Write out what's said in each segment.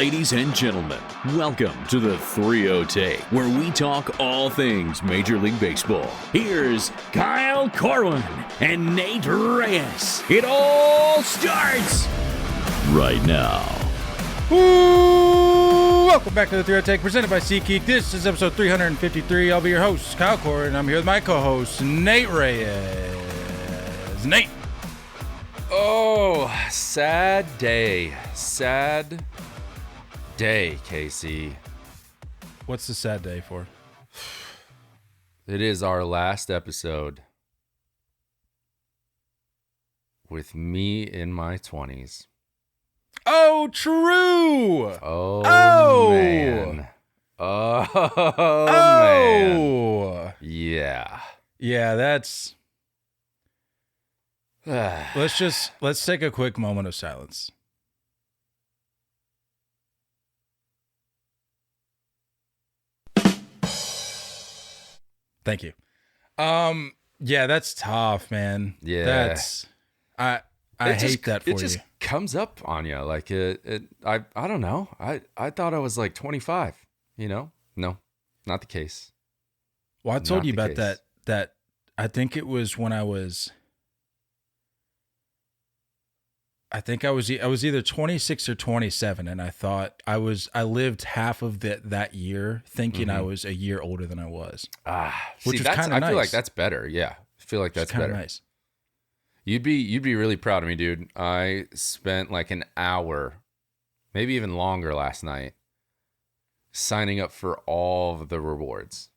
Ladies and gentlemen, welcome to the 3-0 Take, where we talk all things Major League Baseball. Here's Kyle Corwin and Nate Reyes. It all starts right now. Ooh, welcome back to the 3-0 Take, presented by SeatGeek. This is episode 353. I'll be your host, Kyle Corwin, and I'm here with my co-host, Nate Reyes. Nate. Oh, sad day. Sad day, Casey. What's the sad day for? It is our last episode with me in my 20s. Oh, true. Oh. Man. Oh, man. Yeah. Yeah, that's... Let's take a quick moment of silence. Thank you. Yeah, that's tough, man. Yeah. That's I hate that for you. It just comes up on you like I don't know. I thought I was like 25, you know? No, not the case. Well, I told you about that I think it was when I was either 26 or 27, and I thought I lived half of that year thinking I was a year older than I was. Which is kind of nice. I feel like that's better. Yeah, I feel like that's better. Nice. You'd be really proud of me, dude. I spent like an hour, maybe even longer last night, signing up for all of the rewards,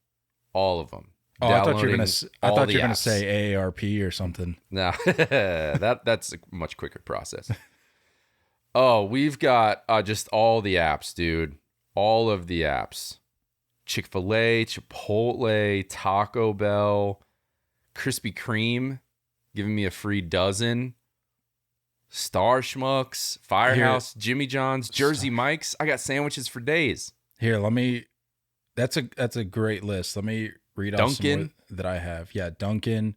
all of them. Oh, I thought you were gonna say AARP or something. No, that's a much quicker process. Oh, we've got just all the apps, dude. All of the apps: Chick-fil-A, Chipotle, Taco Bell, Krispy Kreme, giving me a free dozen. Star Schmucks, Firehouse, Jimmy John's, Jersey Mike's. I got sandwiches for days. Here, That's a great list. Let me read off some more that I have. Yeah, Dunkin',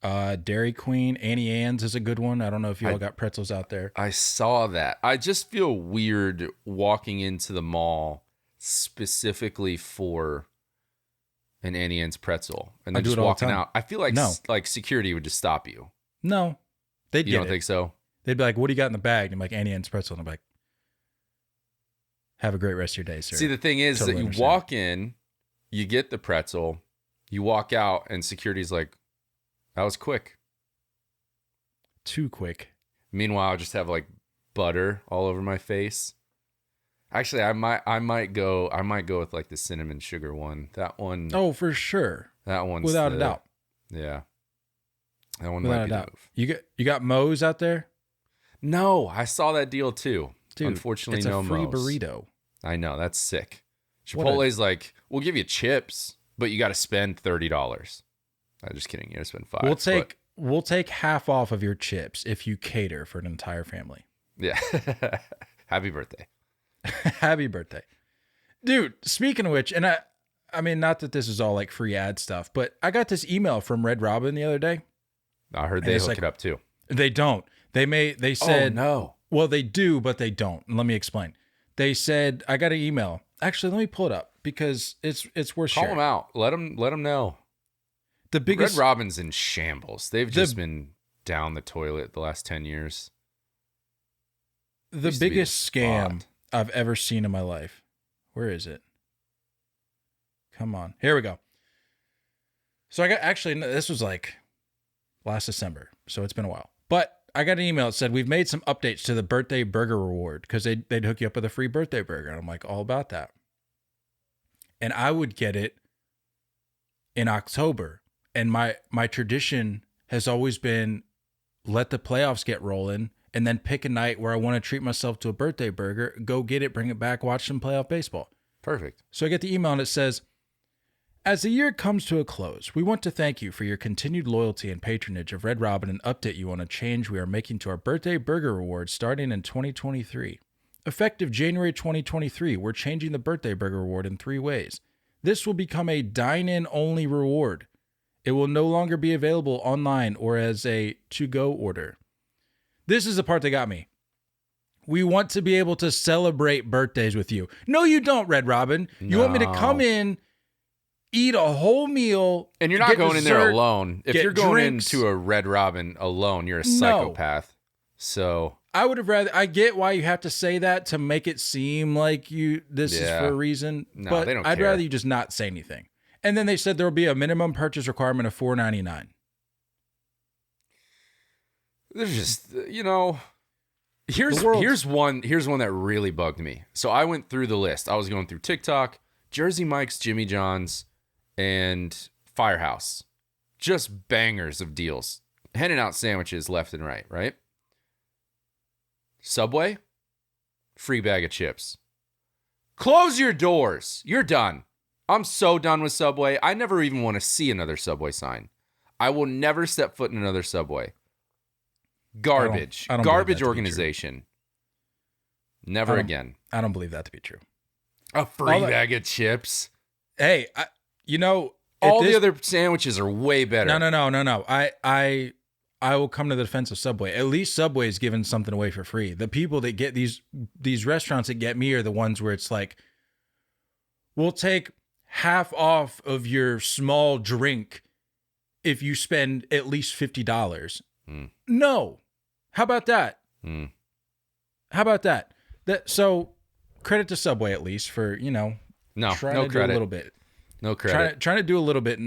Dairy Queen, Annie Ann's is a good one. I don't know if you all got pretzels out there. I saw that. I just feel weird walking into the mall specifically for an Annie Ann's pretzel and then just walking out. I feel like like security would just stop you. No, you don't think so? They'd be like, "What do you got in the bag?" And I'm like, "Annie Ann's pretzel." And I'm like, "Have a great rest of your day, sir." See, the thing is that you walk in, you get the pretzel, you walk out, and security's like, that was quick. Too quick. Meanwhile, I just have like butter all over my face. Actually, I might go with like the cinnamon sugar one. That one. Oh, for sure. That one's without a doubt. Yeah. That one without might be a doubt. the move. You got Moe's out there? No, I saw that deal too. Dude, unfortunately, it's no a free Moe's. Burrito. I know, that's sick. Chipotle's like, we'll give you chips, but you got to spend $30. I'm just kidding. You got to spend $5. We'll take half off of your chips if you cater for an entire family. Yeah. Happy birthday. Happy birthday. Dude, speaking of which, and I mean, not that this is all like free ad stuff, but I got this email from Red Robin the other day. I heard they hook it up too. They don't. They said, oh, no. Well, they do, but they don't. And let me explain. They said, I got an email. Actually, let me pull it up because it's worth sharing. Call them out. Let them know. The biggest Red Robin's in shambles. They've just been down the toilet the last 10 years. The biggest scam I've ever seen in my life. Where is it? Come on. Here we go. So this was like last December, so it's been a while. But I got an email that said, we've made some updates to the birthday burger reward because they'd hook you up with a free birthday burger. And I'm like, all about that. And I would get it in October. And my tradition has always been let the playoffs get rolling and then pick a night where I want to treat myself to a birthday burger, go get it, bring it back, watch some playoff baseball. Perfect. So I get the email and it says, as the year comes to a close, we want to thank you for your continued loyalty and patronage of Red Robin and update you on a change we are making to our birthday burger reward starting in 2023. Effective January 2023, we're changing the birthday burger reward in 3 ways. This will become a dine-in only reward. It will no longer be available online or as a to-go order. This is the part that got me. We want to be able to celebrate birthdays with you. No, you don't, Red Robin. You want me to come in, eat a whole meal. And you're not going dessert, in there alone. If you're going drinks. into a Red Robin alone, you're a psychopath. So I would have rather. I get why you have to say that to make it seem like this is for a reason. No, but they don't I'd care. rather you just not say anything. And then they said there will be a minimum purchase requirement of $4.99. There's just, here's one that really bugged me. So I went through the list. I was going through TikTok, Jersey Mike's, Jimmy John's, and Firehouse. Just bangers of deals. Handing out sandwiches left and right? Subway, free bag of chips. Close your doors. You're done. I'm so done with Subway. I never even want to see another Subway sign. I will never step foot in another Subway. Garbage. I don't Garbage organization. Never again. I don't believe that to be true. A free bag of chips. Hey, all the other sandwiches are way better. No. I will come to the defense of Subway. At least Subway is giving something away for free. The people that get these restaurants that get me are the ones where it's like, we'll take half off of your small drink if you spend at least $50. No. How about that? How about that? So credit to Subway at least for, trying to do a little bit. No credit. Trying to do a little bit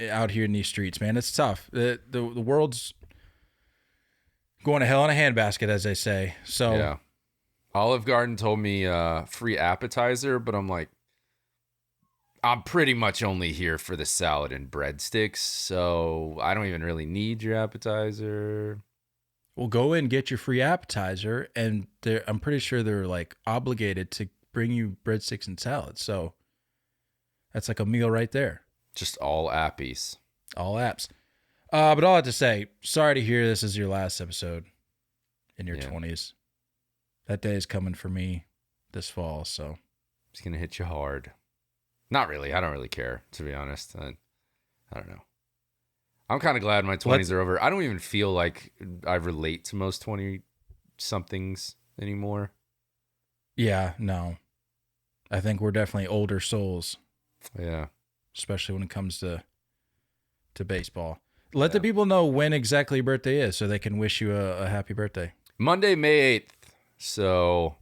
out here in these streets, man. It's tough. The world's going to hell in a handbasket, as they say. So yeah. Olive Garden told me free appetizer, but I'm like, I'm pretty much only here for the salad and breadsticks, so I don't even really need your appetizer. Well, go in, get your free appetizer, and I'm pretty sure they're like obligated to bring you breadsticks and salads. So that's like a meal right there. Just all appies. All apps. But all I have to say, sorry to hear this is your last episode in your 20s. That day is coming for me this fall, so. It's going to hit you hard. Not really. I don't really care, to be honest. I don't know. I'm kind of glad my 20s are over. I don't even feel like I relate to most 20-somethings anymore. Yeah, no. I think we're definitely older souls. Yeah. Especially when it comes to baseball. Let the people know when exactly your birthday is so they can wish you a happy birthday. Monday, May 8th. So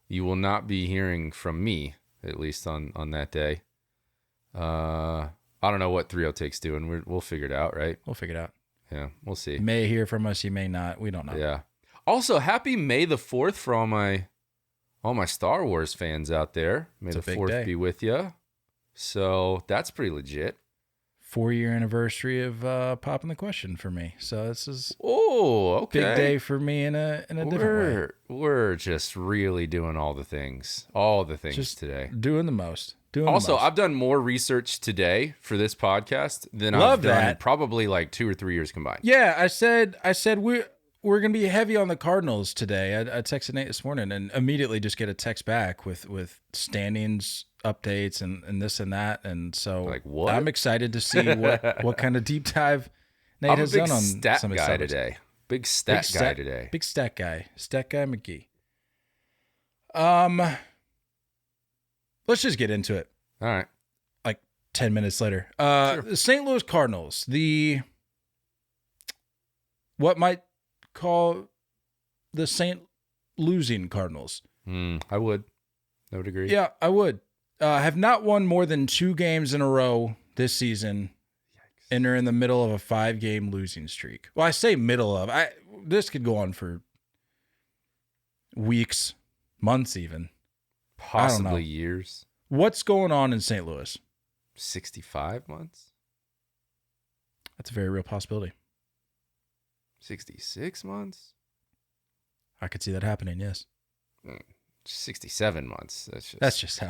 you will not be hearing from me, at least on that day. I don't know what 3-0 Take's doing. We'll figure it out, right? We'll figure it out. Yeah, we'll see. You may hear from us, you may not. We don't know. Yeah. Also, happy May the 4th for all my Star Wars fans out there. May the 4th be with you. So that's pretty legit. 4-year anniversary of popping the question for me. So this is okay. Big day for me in a different way. We're just really doing all the things just today. Doing the most. I've done more research today for this podcast than I've done probably like 2 or 3 years combined. Yeah, I said we're going to be heavy on the Cardinals today. I texted Nate this morning and immediately just get a text back with standings updates and this and that. And so like, what? I'm excited to see what kind of deep dive Nate has done on stat some of guy his today. Big stat guy today. Big stat guy. Stat guy McGee. Let's just get into it. All right. Like 10 minutes later. Sure. The St. Louis Cardinals, what might call the St. Losing Cardinals. I would agree. Yeah, I would. Have not won more than 2 games in a row this season. Yikes. And are in the middle of a 5-game losing streak. Well, I say middle of. This could go on for weeks, months even. Possibly years. What's going on in St. Louis? 65 months? That's a very real possibility. 66 months? I could see that happening, yes. 67 months. That's just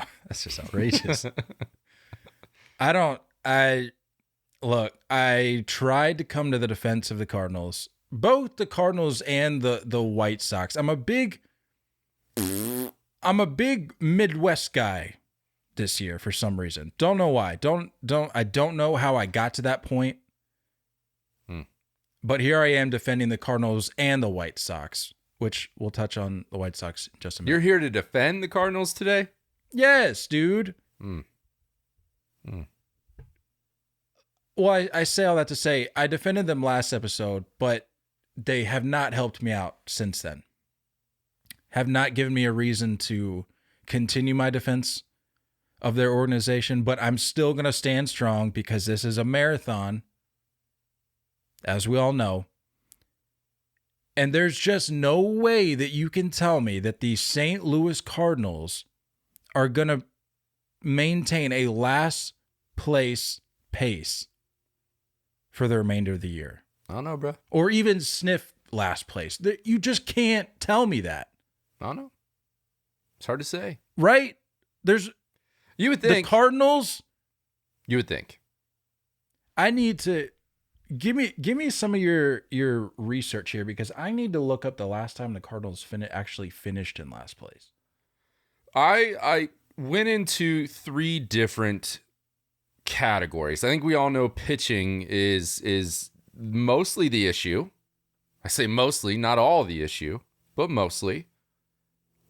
outrageous. I tried to come to the defense of the Cardinals, both the Cardinals and the White Sox. I'm a big Midwest guy this year for some reason. Don't know why. I don't know how I got to that point. But here I am defending the Cardinals and the White Sox which we'll touch on the White Sox in just a minute. You're here to defend the Cardinals today? Yes, dude. Well, I say all that to say I defended them last episode, but they have not helped me out since then. Have not given me a reason to continue my defense of their organization, but I'm still going to stand strong because this is a marathon, as we all know. And there's just no way that you can tell me that the St. Louis Cardinals are going to maintain a last place pace for the remainder of the year. I don't know, bro. Or even sniff last place. You just can't tell me that. I don't know. It's hard to say. Right? You would think. The Cardinals. You would think. I need to give me some of your research here because I need to look up the last time the Cardinals actually finished in last place. I went into 3 different categories. I think we all know pitching is mostly the issue. I say mostly, not all the issue, but mostly.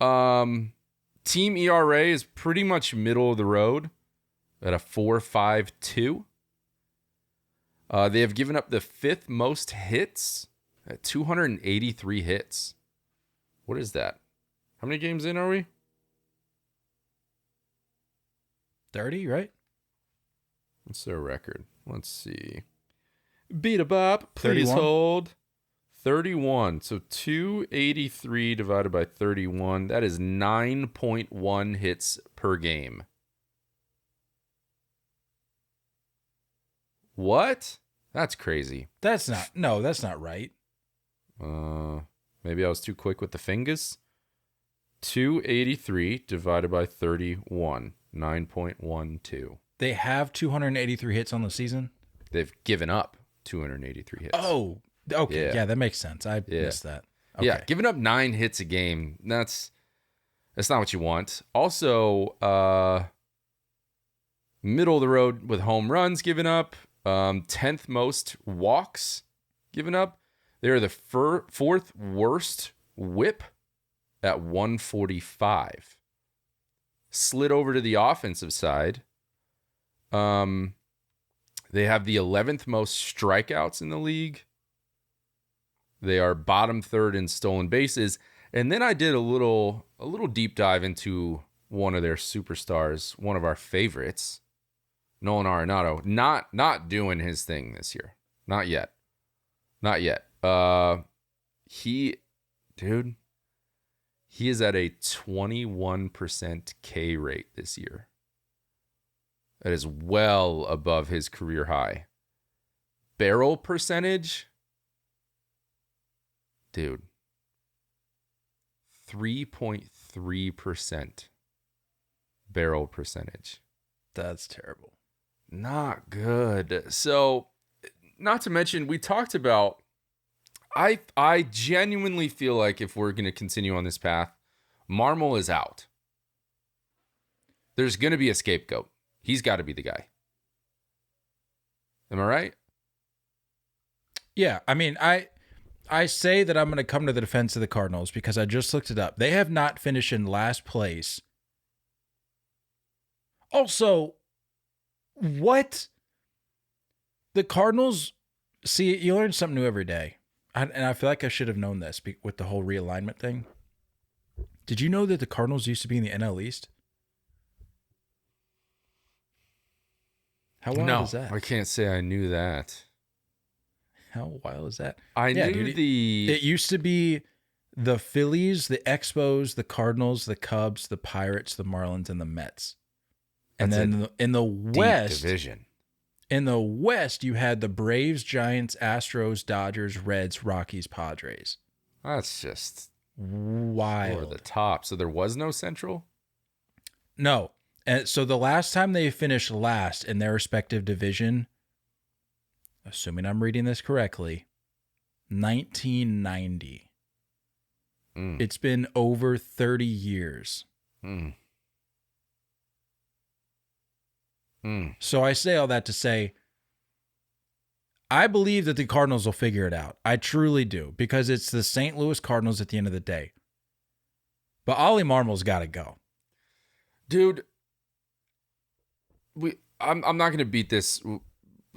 Team ERA is pretty much middle of the road at a 4.52. They have given up the 5th most hits at 283 hits. What is that? How many games in are we? 30, right? What's their record? Let's see. Beat a bop. Please 31. hold. 31. So 283 divided by 31. That is 9.1 hits per game. What? That's crazy. That's not right. Maybe I was too quick with the fingers. 283 divided by 31. 9.12. They have 283 hits on the season. They've given up 283 hits. Oh, okay. Yeah, that makes sense. I missed that. Okay. Yeah, giving up 9 hits a game, that's not what you want. Also, middle of the road with home runs given up, 10th most walks given up. They're the 4th worst whip at 145. Slid over to the offensive side. They have the 11th most strikeouts in the league. They are bottom 3rd in stolen bases. And then I did a little deep dive into one of their superstars, one of our favorites, Nolan Arenado. Not doing his thing this year. Not yet. He is at a 21% K rate this year. That is well above his career high. Barrel percentage, dude, 3.3% barrel percentage. That's terrible. Not good. So, not to mention, we talked about, I genuinely feel like if we're going to continue on this path, Marmol is out. There's going to be a scapegoat. He's got to be the guy. Am I right? Yeah, I mean, I say that I'm going to come to the defense of the Cardinals because I just looked it up. They have not finished in last place. Also, what? The Cardinals, see, you learn something new every day. And I feel like I should have known this with the whole realignment thing. Did you know that the Cardinals used to be in the NL East? How wild is that? I can't say I knew that. How wild is that? I knew dude, it used to be the Phillies, the Expos, the Cardinals, the Cubs, the Pirates, the Marlins, and the Mets. And then in the West division. In the West, you had the Braves, Giants, Astros, Dodgers, Reds, Rockies, Padres. That's just wild. Over the top. So there was no Central? No. And so the last time they finished last in their respective division, assuming I'm reading this correctly, 1990. It's been over 30 years. So I say all that to say, I believe that the Cardinals will figure it out. I truly do, because it's the St. Louis Cardinals at the end of the day. But Ollie Marmol's got to go. Dude, I'm not going to beat this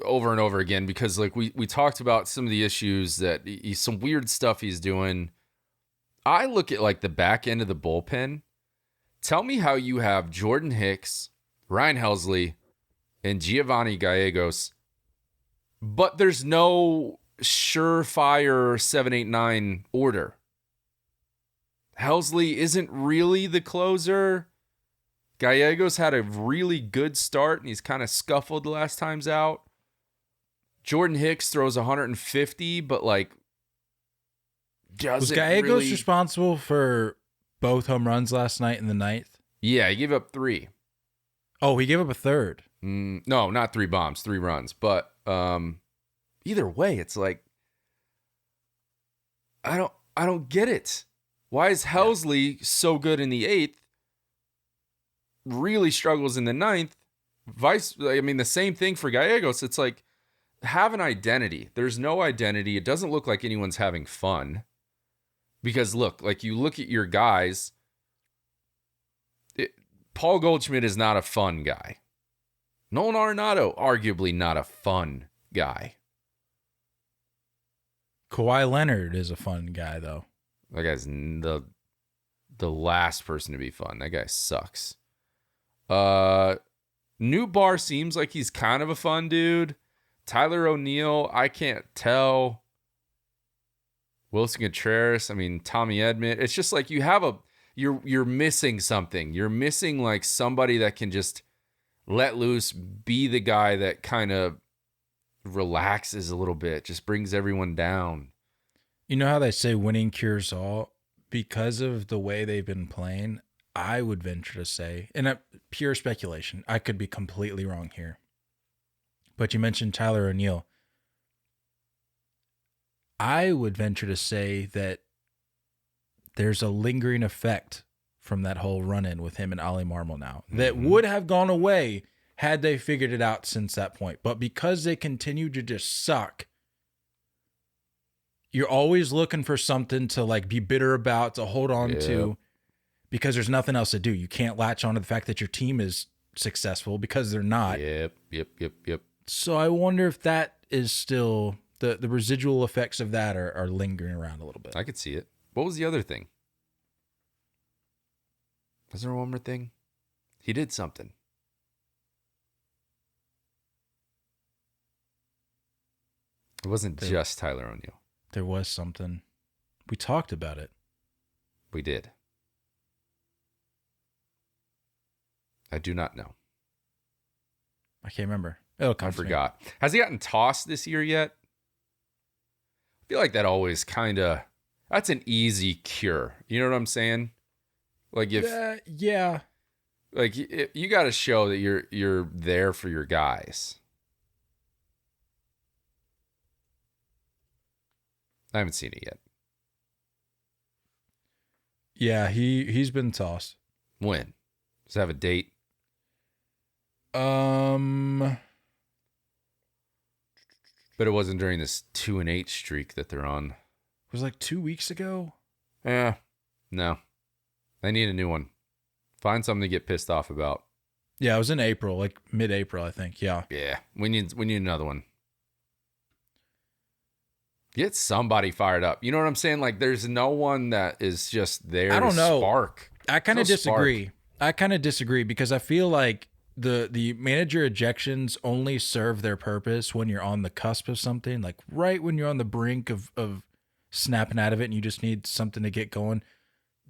over and over again because like we talked about some of the issues that some weird stuff he's doing. I look at like the back end of the bullpen. Tell me how you have Jordan Hicks, Ryan Helsley, and Giovanni Gallegos, but there's no surefire 7-8-9 order. Helsley isn't really the closer. Gallegos had a really good start, and he's kind of scuffled the last times out. Jordan Hicks throws 150, but like doesn't Was Gallegos really... responsible for both home runs last night in the ninth? Yeah, he gave up 3. Oh, he gave up a third. No, not 3 bombs, 3 runs. But either way, it's like I don't get it. Why is Helsley so good in the 8th? Really struggles in the 9th. The same thing for Gallegos. It's like, have an identity. There's no identity. It doesn't look like anyone's having fun. Because look, like you look at your guys, Paul Goldschmidt is not a fun guy. Nolan Arenado, arguably not a fun guy. Kawhi Leonard is a fun guy, though. That guy's the last person to be fun. That guy sucks. New Bar seems like he's kind of a fun dude. Tyler O'Neill, I can't tell. Wilson Contreras, Tommy Edman. It's just like you have you're missing something. You're missing like somebody that can just let loose, be the guy that kind of relaxes a little bit, just brings everyone down. You know how they say winning cures all? Because of the way they've been playing, I would venture to say, and a pure speculation, I could be completely wrong here, but you mentioned Tyler O'Neill. I would venture to say that there's a lingering effect from that whole run-in with him and Ollie Marmol now that would have gone away had they figured it out since that point. But because they continue to just suck, you're always looking for something to like be bitter about, to hold on to, because there's nothing else to do. You can't latch on to the fact that your team is successful because they're not. Yep. So I wonder if that is still the residual effects of that are lingering around a little bit. I could see it. What was the other thing? Was there one more thing? He did something. It wasn't just Tyler O'Neill. There was something. We talked about it. We did. I do not know. I can't remember. I forgot. Has he gotten tossed this year yet? I feel like that always that's an easy cure. You know what I'm saying? Like if yeah. Like you got to show that you're there for your guys. I haven't seen it yet. Yeah, he's been tossed. When? Does it have a date? But it wasn't during this 2-8 streak that they're on. It was like 2 weeks ago. Yeah. No. They need a new one. Find something to get pissed off about. Yeah, it was in April, like mid-April, I think. Yeah. Yeah. We need another one. Get somebody fired up. You know what I'm saying? Like there's no one that is just there I don't know. Spark. I kind of disagree. I kind of disagree because I feel like the manager ejections only serve their purpose when you're on the cusp of something, like right when you're on the brink of snapping out of it and you just need something to get going.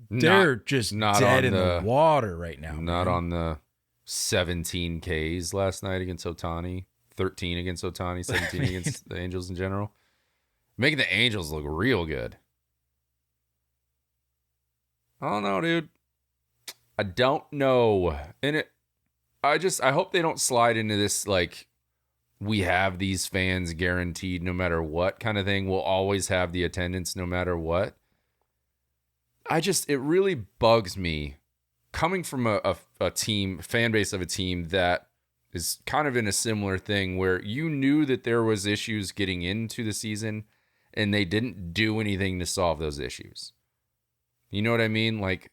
They're just not dead in the water right now. Not on the 17 Ks last night against Ohtani, 13 against Ohtani, 17 against the Angels in general. Making the Angels look real good. I don't know, dude. I don't know. And I hope they don't slide into this, like, we have these fans guaranteed no matter what kind of thing. We'll always have the attendance no matter what. It really bugs me coming from a team, fan base of a team that is kind of in a similar thing where you knew that there was issues getting into the season and they didn't do anything to solve those issues. You know what I mean? Like,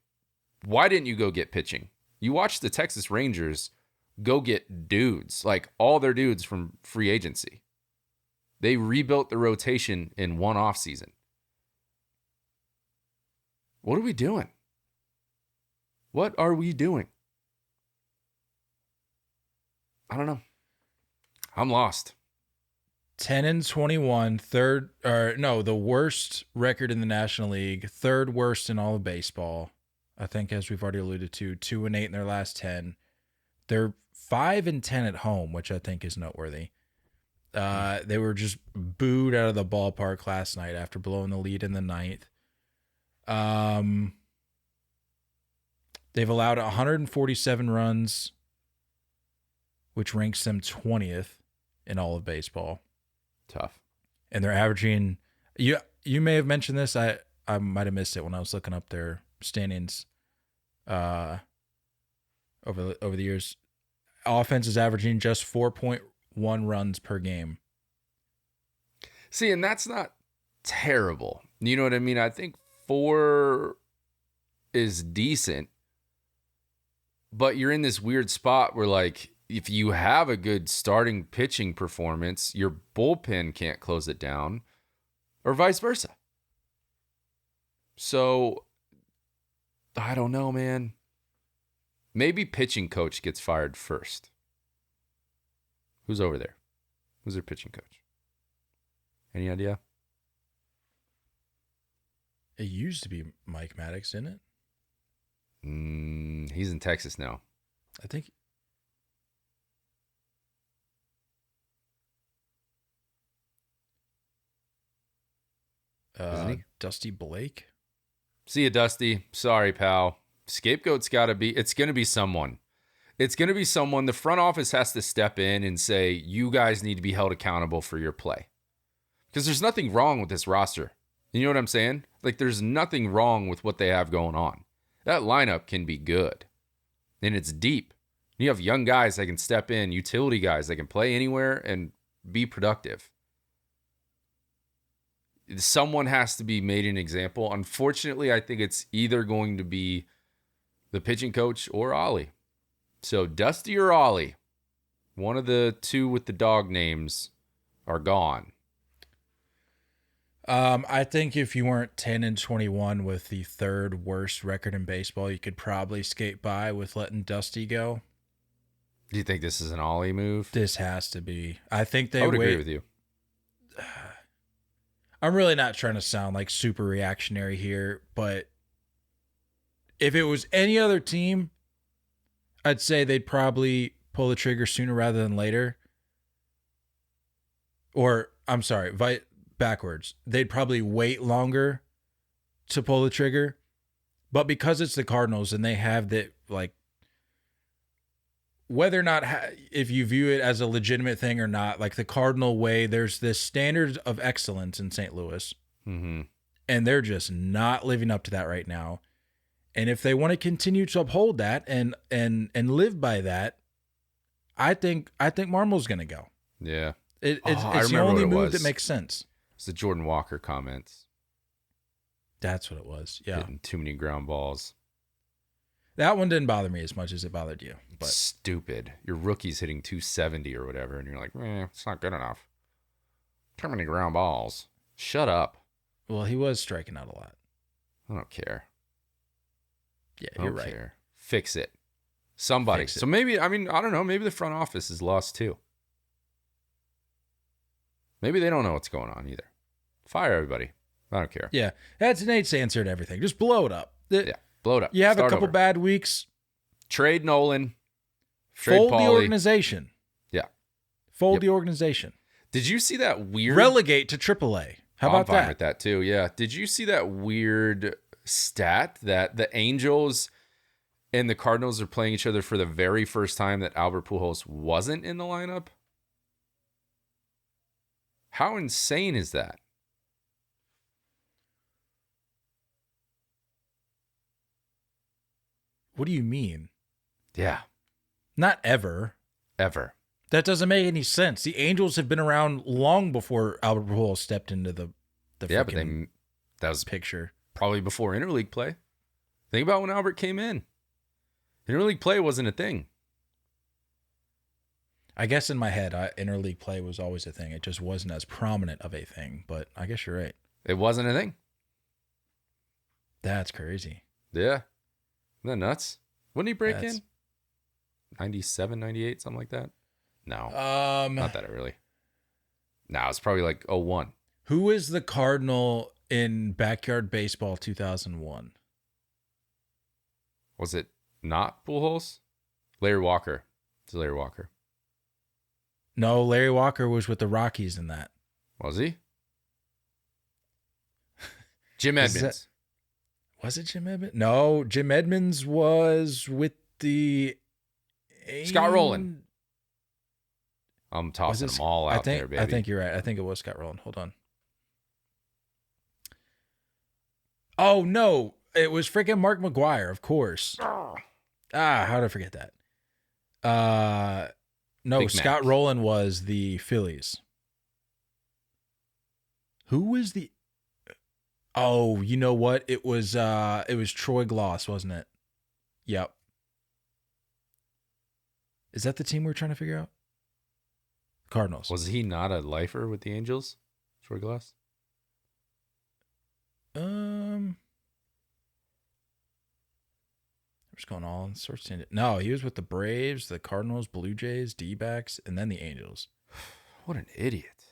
why didn't you go get pitching? You watched the Texas Rangers go get dudes, like all their dudes from free agency. They rebuilt the rotation in one offseason. What are we doing? What are we doing? I don't know. I'm lost. 10-21, the worst record in the National League, third worst in all of baseball. I think, as we've already alluded to, 2-8 in their last 10. They're 5-10 at home, which I think is noteworthy. They were just booed out of the ballpark last night after blowing the lead in the ninth. They've allowed 147 runs, which ranks them 20th in all of baseball. Tough. And they're averaging, you may have mentioned this, I might have missed it when I was looking up their standings over the years. Offense is averaging just 4.1 runs per game. See, and that's not terrible. You know what I mean? I think 4 is decent, but you're in this weird spot where, like, if you have a good starting pitching performance, your bullpen can't close it down, or vice versa. So, I don't know, man. Maybe pitching coach gets fired first. Who's over there? Who's their pitching coach? Any idea? It used to be Mike Maddox, didn't it? He's in Texas now. I think. Isn't he? Dusty Blake. See you, Dusty. Sorry, pal. Scapegoat's got to be, it's going to be someone. It's going to be someone. The front office has to step in and say, you guys need to be held accountable for your play. Because there's nothing wrong with this roster. You know what I'm saying? Like, there's nothing wrong with what they have going on. That lineup can be good. And it's deep. You have young guys that can step in, utility guys that can play anywhere and be productive. Someone has to be made an example. Unfortunately, I think it's either going to be the pitching coach or Ollie. So Dusty or Ollie, one of the two with the dog names are gone. I think if you weren't 10-21 with the third worst record in baseball, you could probably skate by with letting Dusty go. Do you think this is an Ollie move? This has to be. I think they I would agree with you. I'm really not trying to sound like super reactionary here, but if it was any other team, I'd say they'd probably pull the trigger sooner rather than later. Or, I'm sorry, backwards. They'd probably wait longer to pull the trigger. But because it's the Cardinals and they have that, like, whether or not, if you view it as a legitimate thing or not, like the Cardinal way, there's this standard of excellence in St. Louis. Mm-hmm. And they're just not living up to that right now. And if they want to continue to uphold that and live by that, I think Marmol's going to go. Yeah. It's the only move that makes sense. It's the Jordan Walker comments. That's what it was. Yeah. Hitting too many ground balls. That one didn't bother me as much as it bothered you. But stupid. Your rookie's hitting 270 or whatever, and you're like, it's not good enough. Too many ground balls. Shut up. Well, he was striking out a lot. I don't care. Yeah, you're right. Care. Fix it. Somebody. Fix it. So maybe, I don't know, maybe the front office is lost too. Maybe they don't know what's going on either. Fire everybody. I don't care. Yeah, that's Nate's answer to everything. Just blow it up. Yeah, blow it up. You have Start a couple over. bad weeks. Trade Nolan. Trade Fold Pauly. the organization. Yeah. Fold the organization. Did you see that weird... Relegate to AAA. How about I'm fine with that too, yeah. Did you see that weird stat that the Angels and the Cardinals are playing each other for the very first time that Albert Pujols wasn't in the lineup? How insane is that? What do you mean? Yeah. Not ever. ever. That doesn't make any sense. The Angels have been around long before Albert Pujols stepped into the But that was picture. probably before interleague play. Think about when Albert came in. Interleague play wasn't a thing. I guess in my head, interleague play was always a thing. It just wasn't as prominent of a thing. But I guess you're right. It wasn't a thing. That's crazy. Yeah. Isn't that nuts? Wouldn't he break in? 97, 98, something like that? No. Not that early. No, it's probably like 01. Who is the Cardinal in Backyard Baseball 2001? Was it not Pujols? Larry Walker. It's Larry Walker. No, Larry Walker was with the Rockies in that. Was he? Jim Edmonds. Was it Jim Edmonds? No, Jim Edmonds was with the... Scott Rowland. I'm tossing them all out there, baby. I think you're right. I think it was Scott Rowland. Hold on. Oh, no. It was freaking Mark McGwire, of course. How did I forget that? No, Big Scott Mac. Rowland was the Phillies. Who was the... Oh, you know what? It was Troy Gloss, wasn't it? Yep. Is that the team we're trying to figure out? Cardinals. Was he not a lifer with the Angels? Troy Glass? I'm just going on sorts of... No, he was with the Braves, the Cardinals, Blue Jays, D-backs, and then the Angels. What an idiot.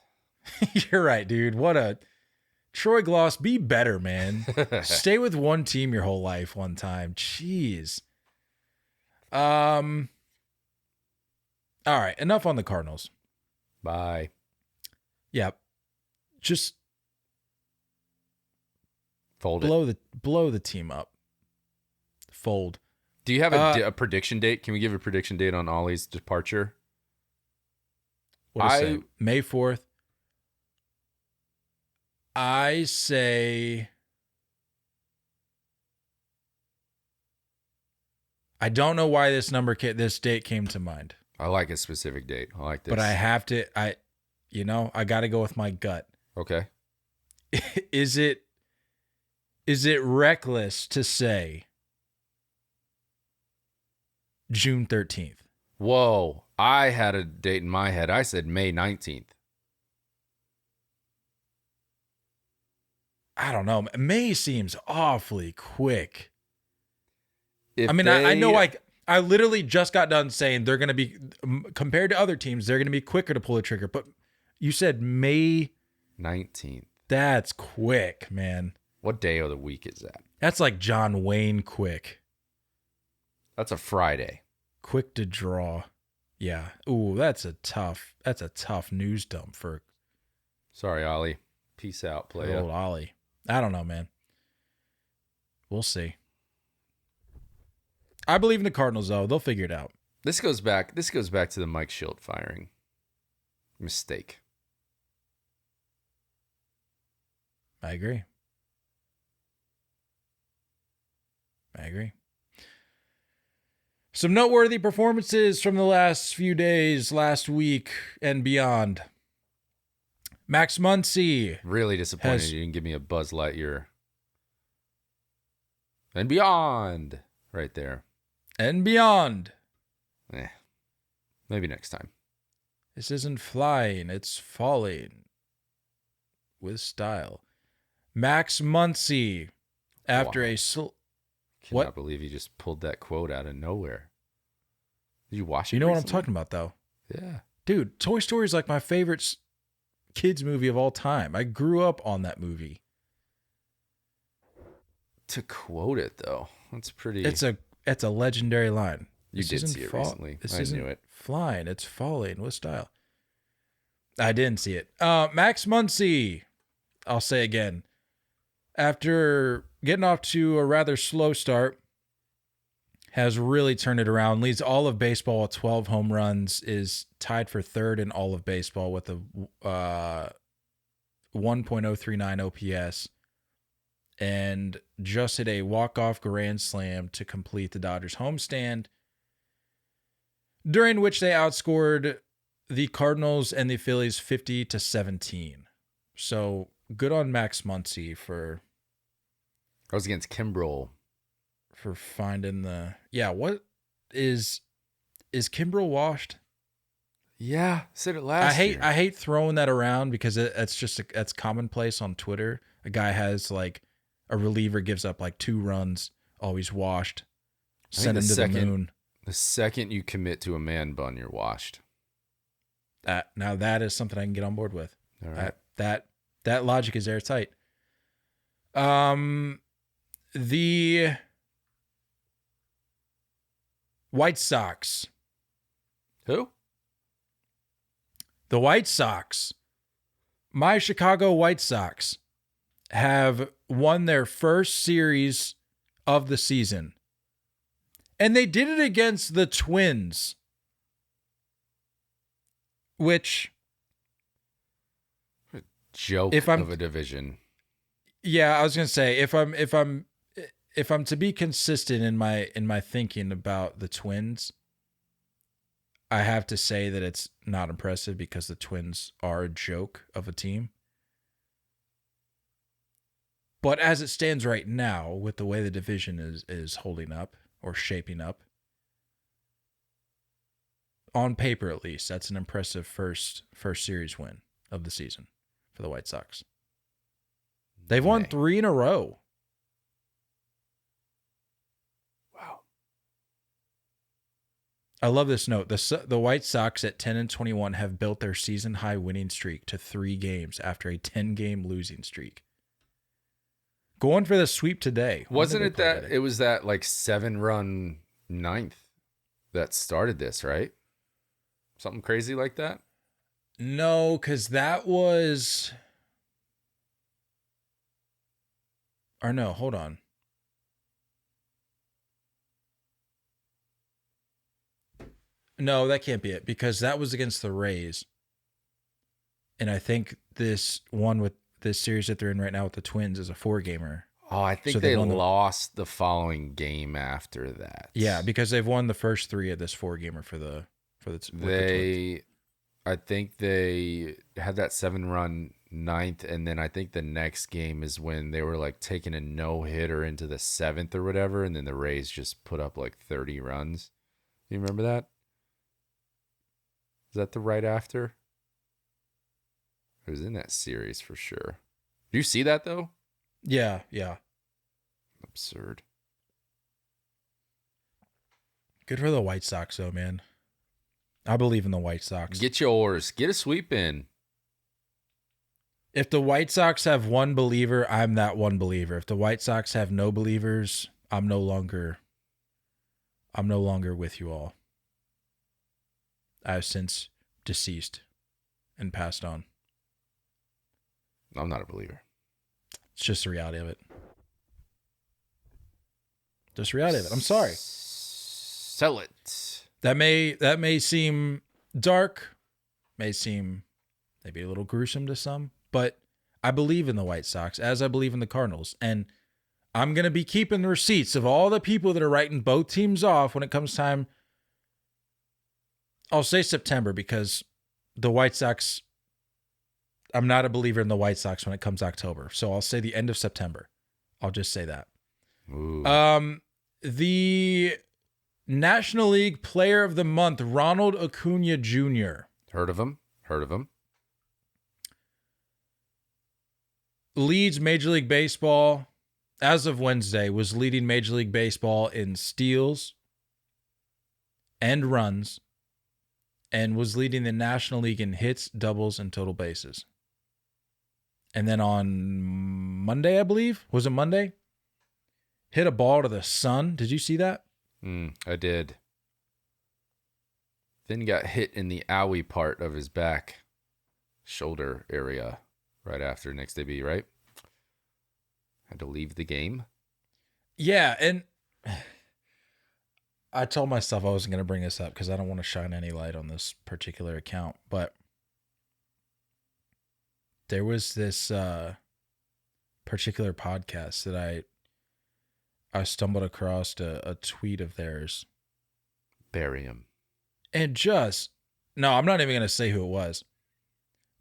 You're right, dude. What a... Troy Gloss, be better, man. Stay with one team your whole life one time. Jeez. All right, enough on the Cardinals. Bye. Yeah. Just Fold it. blow the team up. Fold. Do you have a prediction date? Can we give a prediction date on Ollie's departure? What is it? May 4th. I say... I don't know why this date came to mind. I like a specific date. I like this. But I have to, I got to go with my gut. Okay. Is it reckless to say June 13th? Whoa. I had a date in my head. I said May 19th. I don't know. May seems awfully quick. I I literally just got done saying they're going to be, compared to other teams, they're going to be quicker to pull the trigger. But you said May 19th. That's quick, man. What day of the week is that? That's like John Wayne quick. That's a Friday. Quick to draw. Yeah. Ooh, that's a tough news dump for Sorry, Ollie. Peace out, playa. old Ollie. I don't know, man. We'll see. I believe in the Cardinals, though. They'll figure it out. This goes back to the Mike Schilt firing. Mistake. I agree. Some noteworthy performances from the last few days, last week, and beyond. Max Muncy. Really disappointed you didn't give me a Buzz Lightyear. And beyond. Right there. And beyond. Maybe next time. This isn't flying, it's falling. With style. Max Muncy. After Cannot believe you just pulled that quote out of nowhere. Did you watch it? You know what I'm recently? talking about, though? Yeah. Dude, Toy Story is like my favorite kids movie of all time. I grew up on that movie. To quote it, though, that's pretty... It's a legendary line. You did see it recently. I knew it. Flying, it's falling with style. I didn't see it. Max Muncy, I'll say again. After getting off to a rather slow start, has really turned it around. Leads all of baseball with 12 home runs. Is tied for third in all of baseball with a 1.039 OPS. And just hit a walk-off grand slam to complete the Dodgers homestand. during which they outscored the Cardinals and the Phillies 50-17. So good on Max Muncy for. I was against Kimbrel. For finding the. Yeah, what is Kimbrel washed? Yeah, said it last year. I hate throwing that around because that's commonplace on Twitter. A guy has like a reliever gives up like 2 runs, always washed, send him to the moon. The second you commit to a man bun, you're washed. Now that is something I can get on board with. All right. That logic is airtight. The White Sox. Who? The White Sox, my Chicago White Sox, have won their first series of the season. And they did it against the Twins, which... Joke of a division. Yeah, I was going to say, if I'm to be consistent in my thinking about the Twins, I have to say that it's not impressive because the Twins are a joke of a team. But as it stands right now, with the way the division is holding up or shaping up, on paper at least, that's an impressive first series win of the season for the White Sox. They've won 3 in a row. I love this note. The White Sox at 10-21 have built their season-high winning streak to 3 games after a 10-game losing streak. Going for the sweep today. Wasn't it that it was that like 7-run ninth that started this, right? Something crazy like that? No, because that was... Or no, hold on. No, that can't be it because that was against the Rays. And I think this one with this series that they're in right now with the Twins is a 4-gamer. Oh, I think they lost the following game after that. Yeah, because they've won the first 3 of this 4-gamer for the Twins. I think they had that 7-run ninth, and then I think the next game is when they were like taking a no-hitter into the 7th or whatever, and then the Rays just put up like 30 runs. You remember that? Is that the right after? It was in that series for sure. Do you see that though? Yeah. Absurd. Good for the White Sox though, man. I believe in the White Sox. Get yours. Get a sweep in. If the White Sox have one believer, I'm that one believer. If the White Sox have no believers, I'm no longer with you all. I have since deceased and passed on. I'm not a believer. It's just the reality of it. Just the reality of it. I'm sorry. Sell it. That may seem dark, may seem maybe a little gruesome to some, but I believe in the White Sox as I believe in the Cardinals. And I'm going to be keeping the receipts of all the people that are writing both teams off when it comes time. I'll say September because the White Sox, I'm not a believer in the White Sox when it comes October. So I'll say the end of September. I'll just say that. Ooh. The National League Player of the Month, Ronald Acuña Jr. Heard of him? Leads Major League Baseball, as of Wednesday, was leading Major League Baseball in steals and runs, and was leading the National League in hits, doubles, and total bases. And then on Monday, I believe, was it Monday? Hit a ball to the sun. Did you see that? I did. Then got hit in the owie part of his back shoulder area right after next AB, right? Had to leave the game. Yeah, and I told myself I wasn't going to bring this up because I don't want to shine any light on this particular account, but there was this particular podcast that I stumbled across a tweet of theirs. Bury him. And no, I'm not even going to say who it was,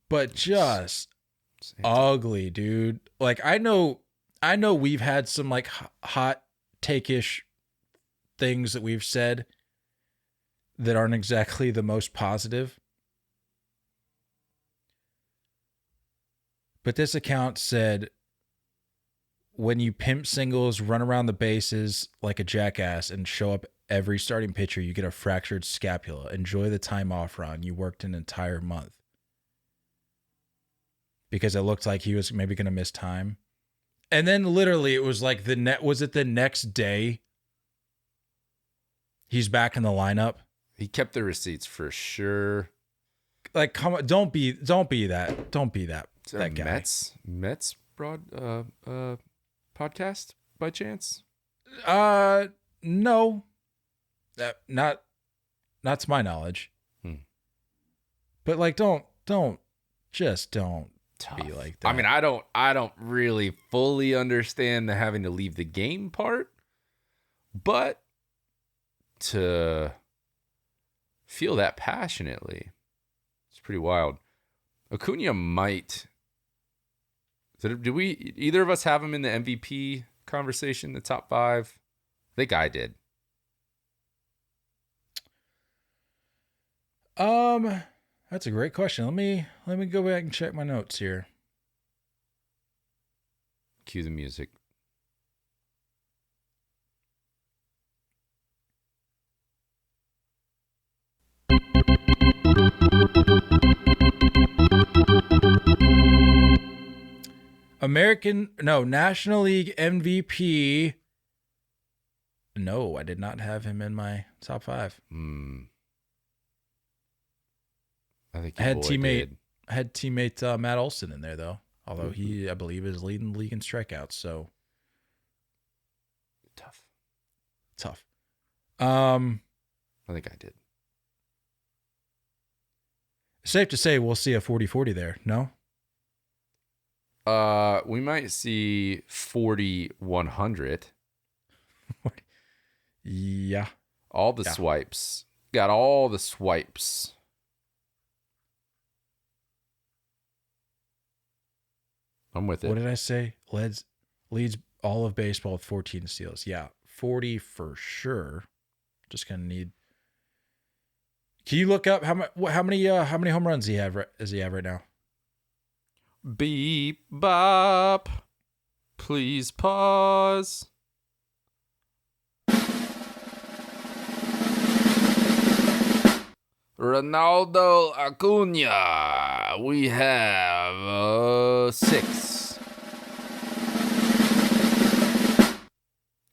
but just ugly, dude. Like, I know we've had some like hot take-ish things that we've said that aren't exactly the most positive. But this account said, when you pimp singles, run around the bases like a jackass, and show up every starting pitcher, you get a fractured scapula. Enjoy the time off, Ron. You worked an entire month. Because it looked like he was maybe going to miss time. And then literally it was like was it the next day? He's back in the lineup. He kept the receipts for sure. Like, come on, don't be that. Don't be that guy. Mets broad podcast by chance? No. Not to my knowledge. But like, don't be like that. I mean, I don't really fully understand the having to leave the game part, but to feel that passionately, it's pretty wild. Acuña might. Did we either of us have him in the MVP conversation, the top 5? I think I did. That's a great question. Let me go back and check my notes here. Cue the music. National League MVP. No, I did not have him in my top 5. I think I had teammate Matt Olson in there though. Although he, I believe, is leading the league in strikeouts. So tough. I think I did. Safe to say we'll see a 40-40 there. No. We might see 40-100. Yeah. All the swipes. Got all the swipes. I'm with it. What did I say? Leads all of baseball with 14 steals. Yeah, 40 for sure. Just gonna need. Can you look up how many home runs does he have right now? Beep bop. Please pause. Ronaldo Acuña. We have 6.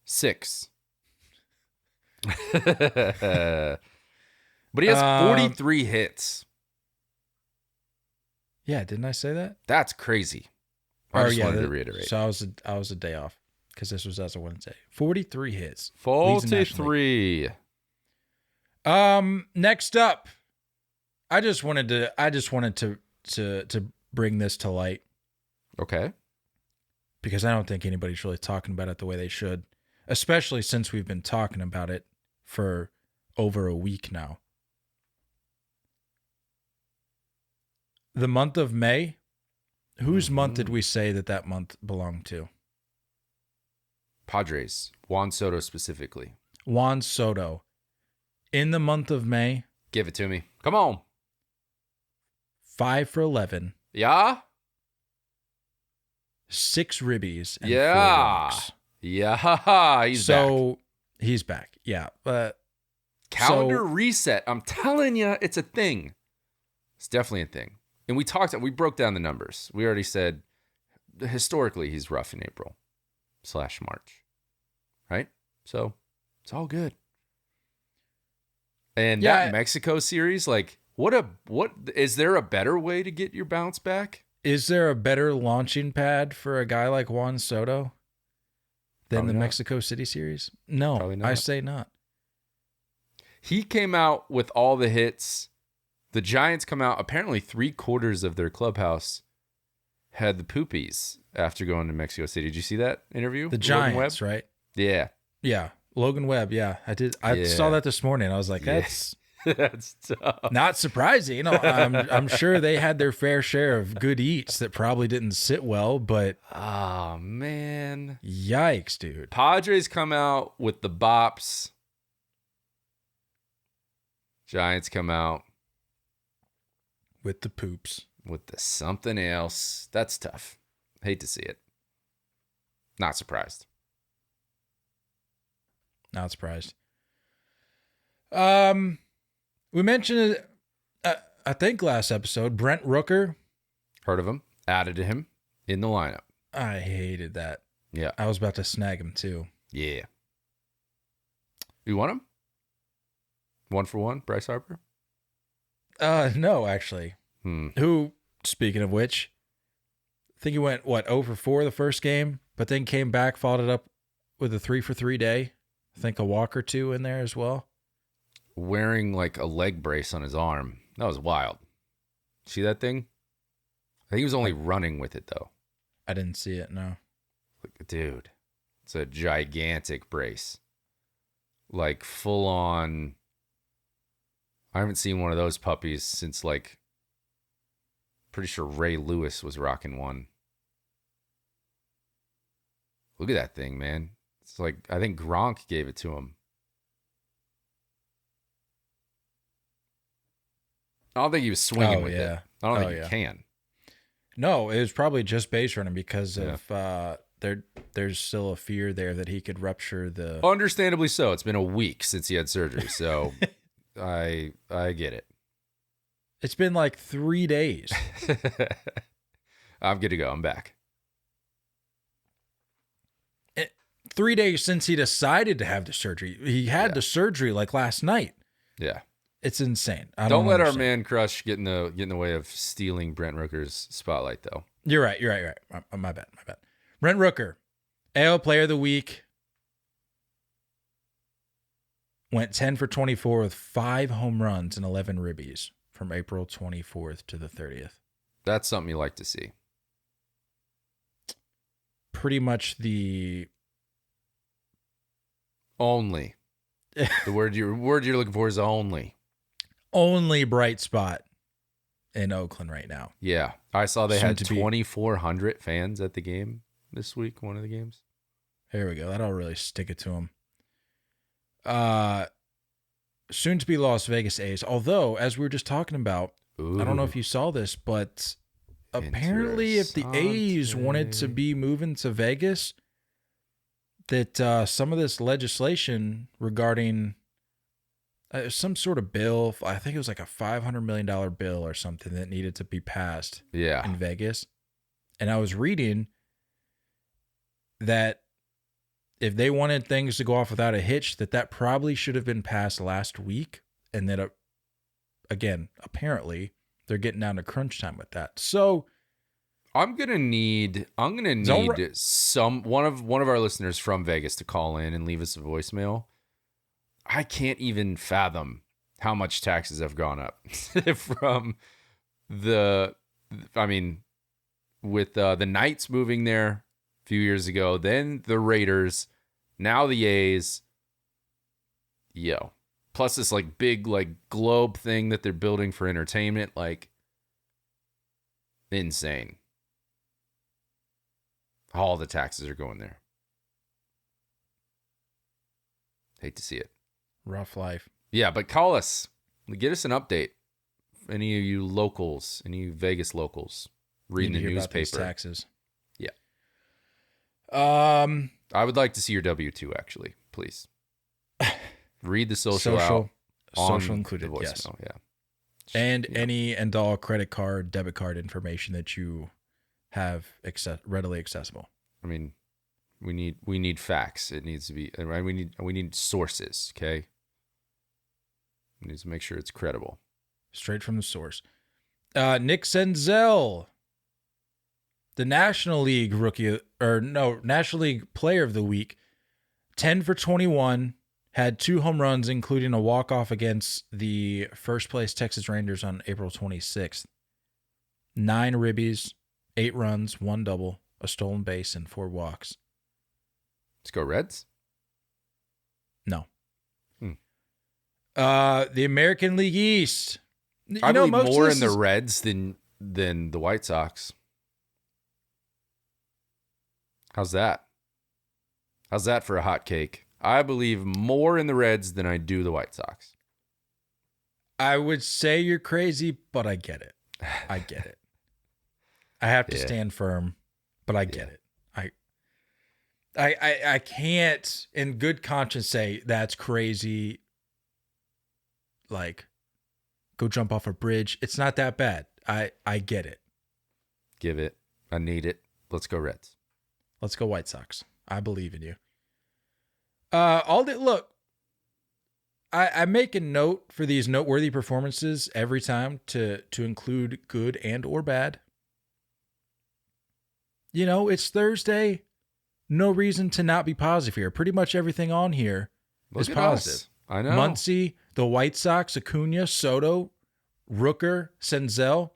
6. But he has 43 hits. Yeah, didn't I say that? That's crazy. I just wanted to reiterate. So I was a day off because this was as a Wednesday. 43 hits. 43. Next up, I just wanted to bring this to light. Okay. Because I don't think anybody's really talking about it the way they should, especially since we've been talking about it for over a week now. The month of May, whose month did we say that month belonged to? Padres. Juan Soto specifically. Juan Soto. In the month of May. Give it to me. Come on. 5 for 11. Yeah? 6 ribbies and 4 walks. Yeah. He's back. Yeah. Calendar reset. I'm telling you, it's a thing. It's definitely a thing. And we broke down the numbers. We already said historically he's rough in April/March. Right? So it's all good. And that Mexico series, like, what is there a better way to get your bounce back? Is there a better launching pad for a guy like Juan Soto than the Mexico City series? No, I say not. He came out with all the hits. The Giants come out, apparently 3/4 of their clubhouse had the poopies after going to Mexico City. Did you see that interview? The Giants, right? Yeah. Yeah. Logan Webb, yeah. I did. I saw that this morning. I was like, that's That's tough. Not surprising. I'm sure they had their fair share of good eats that probably didn't sit well, but oh man, yikes, dude. Padres come out with the bops. Giants come out with the poops. With the something else. That's tough. Hate to see it. Not surprised. Not surprised. We mentioned it, I think last episode, Brent Rooker. Heard of him. Added to him in the lineup. I hated that. Yeah. I was about to snag him too. Yeah. You want him? 1 for 1, Bryce Harper? No, actually. Who, speaking of which, I think he went, 0 for 4 the first game, but then came back, followed it up with a 3 for 3 day. I think a walk or two in there as well. Wearing like a leg brace on his arm. That was wild. See that thing? I think he was only running with it, though. I didn't see it, no. Dude, it's a gigantic brace. Like full on. I haven't seen one of those puppies since like, pretty sure Ray Lewis was rocking one. Look at that thing, man. It's like, I think Gronk gave it to him. I don't think he was swinging with it. I don't think he can. No, it was probably just base running because of there's still a fear there that he could rupture the. Understandably so. It's been a week since he had surgery, so I get it. It's been like 3 days. I'm good to go. I'm back. 3 days since he decided to have the surgery. He had the surgery like last night. Yeah. It's insane. Don't let our man crush get in the way of stealing Brent Rooker's spotlight, though. You're right. My bad. Brent Rooker, AL Player of the Week, went 10 for 24 with 5 home runs and 11 ribbies from April 24th to the 30th. That's something you like to see. Pretty much the only. The word you're looking for is only bright spot in Oakland right now. Yeah. I saw they had 2,400 fans at the game this week, one of the games. There we go. That'll really stick it to them. Soon to be Las Vegas A's. Although, as we were just talking about, I don't know if you saw this, but apparently if the A's wanted to be moving to Vegas, that some of this legislation regarding some sort of bill, I think it was like a $500 million bill or something that needed to be passed in Vegas. And I was reading that if they wanted things to go off without a hitch, that probably should have been passed last week. And that, again, apparently they're getting down to crunch time with that. So I'm gonna need one of our listeners from Vegas to call in and leave us a voicemail. I can't even fathom how much taxes have gone up from with the Knights moving there a few years ago, then the Raiders, now the A's. Plus this like big like globe thing that they're building for entertainment, like insane. All the taxes are going there. Hate to see it. Rough life. Yeah, but call us. Get us an update. Any of you locals, any of you Vegas locals, reading the newspaper. Taxes. Yeah. I would like to see your W-2, actually, please. Read the social out. Social included, yes. Yeah. And any and all credit card, debit card information that you have readily accessible. I mean, we need facts. It needs to be right. We need sources. Okay. We need to make sure it's credible. Straight from the source. Nick Senzel, the National League National League Player of the Week, 10 for 21, had 2 home runs, including a walk-off against the first place Texas Rangers on April 26th. 9 ribbies, 8 runs, 1 double, a stolen base, and 4 walks. Let's go Reds. No. The American League East. I believe more in the Reds than the White Sox. How's that? How's that for a hot cake? I believe more in the Reds than I do the White Sox. I would say you're crazy, but I get it. I get it. I have to stand firm, but I get it. I can't in good conscience say that's crazy. Like, go jump off a bridge. It's not that bad. I get it. Give it. I need it. Let's go Reds. Let's go White Sox. I believe in you. Look, I make a note for these noteworthy performances every time to include good and or bad. You know, it's Thursday. No reason to not be positive here. Pretty much everything on here is positive. Us. I know. Muncy, the White Sox, Acuña, Soto, Rooker, Senzel.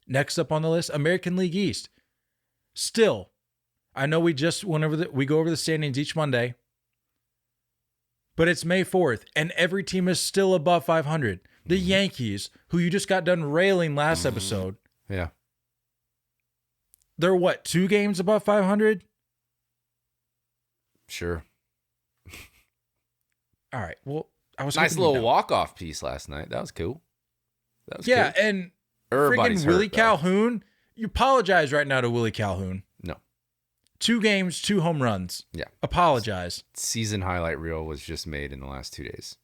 Next up on the list, American League East. Still, I know we just we go over the standings each Monday, but it's May 4th, and every team is still above 500. The Yankees, who you just got done railing last episode. Yeah. They're what, 2 games above 500? Sure. All right. Well, I was nice little walk-off piece last night. That was cool. Cool. And freaking Willie Calhoun. You apologize right now to Willie Calhoun. No. 2 games, 2 home runs. Yeah. Apologize. Season highlight reel was just made in the last 2 days.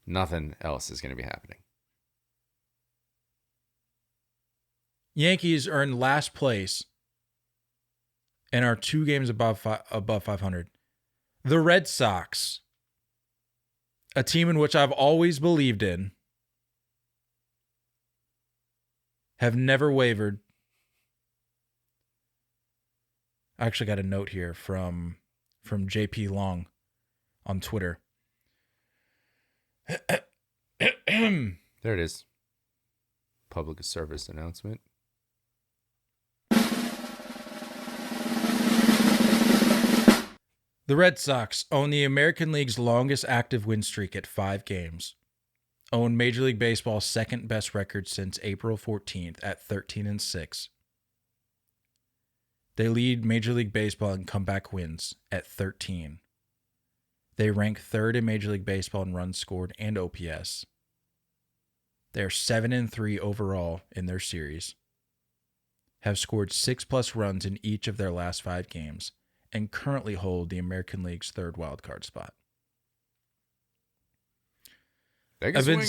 Nothing else is going to be happening. Yankees are in last place and are 2 games above 500. The Red Sox, a team in which I've always believed in, have never wavered. I actually got a note here from JP Long on Twitter. There it is. Public service announcement. The Red Sox own the American League's longest active win streak at 5 games. Own Major League Baseball's second best record since April 14th at 13-6. They lead Major League Baseball in comeback wins at 13. They rank 3rd in Major League Baseball in runs scored and OPS. They are 7-3 overall in their series. Have scored 6+ runs in each of their last 5 games. And currently hold the American League's 3rd wildcard spot. I've been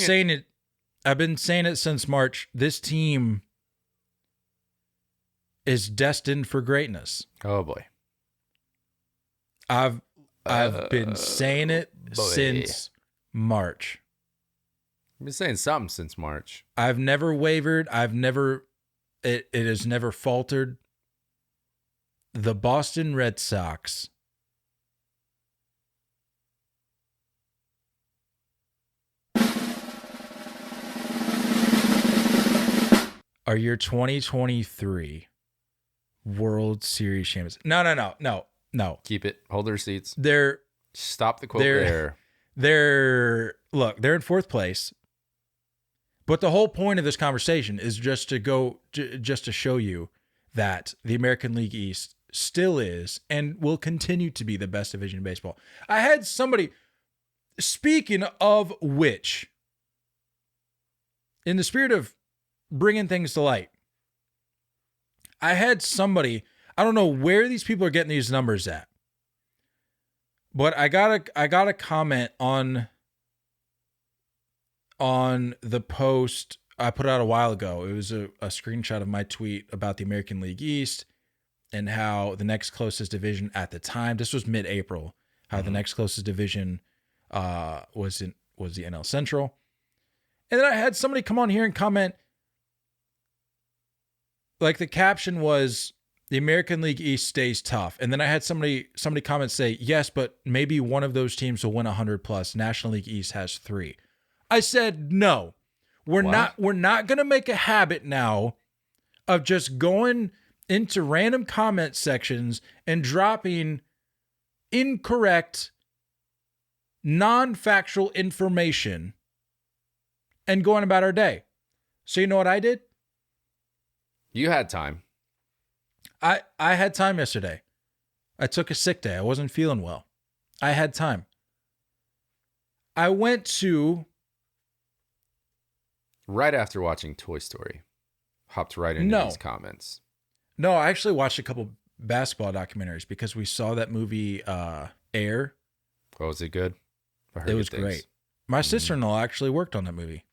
saying it since March. This team is destined for greatness. Oh boy. I've been saying it since March. I've been saying something since March. I've never wavered. It has never faltered. The Boston Red Sox are your 2023 World Series champions. No. Keep it. Hold the receipts. Stop the quote there. They're in 4th place. But the whole point of this conversation is just to show you that the American League East still is and will continue to be the best division in baseball. I had somebody, speaking of which, in the spirit of bringing things to light, I had somebody, I don't know where these people are getting these numbers at, but I got a comment on the post I put out a while ago. It was a screenshot of my tweet about the American League East and how the next closest division at the time, this was mid-April, how the next closest division was the NL Central. And then I had somebody come on here and comment, like the caption was, the American League East stays tough. And then I had somebody comment say, yes, but maybe one of those teams will win 100+. National League East has 3. I said, no, we're not going to make a habit now of just going into random comment sections and dropping incorrect, non-factual information and going about our day. So you know what I did? You had time. I had time yesterday. I took a sick day. I wasn't feeling well. I had time. I went to... Right after watching Toy Story. Hopped right into these comments. No, I actually watched a couple basketball documentaries because we saw that movie Air. Oh, was it good? I heard It was good great. things. My sister-in-law actually worked on that movie.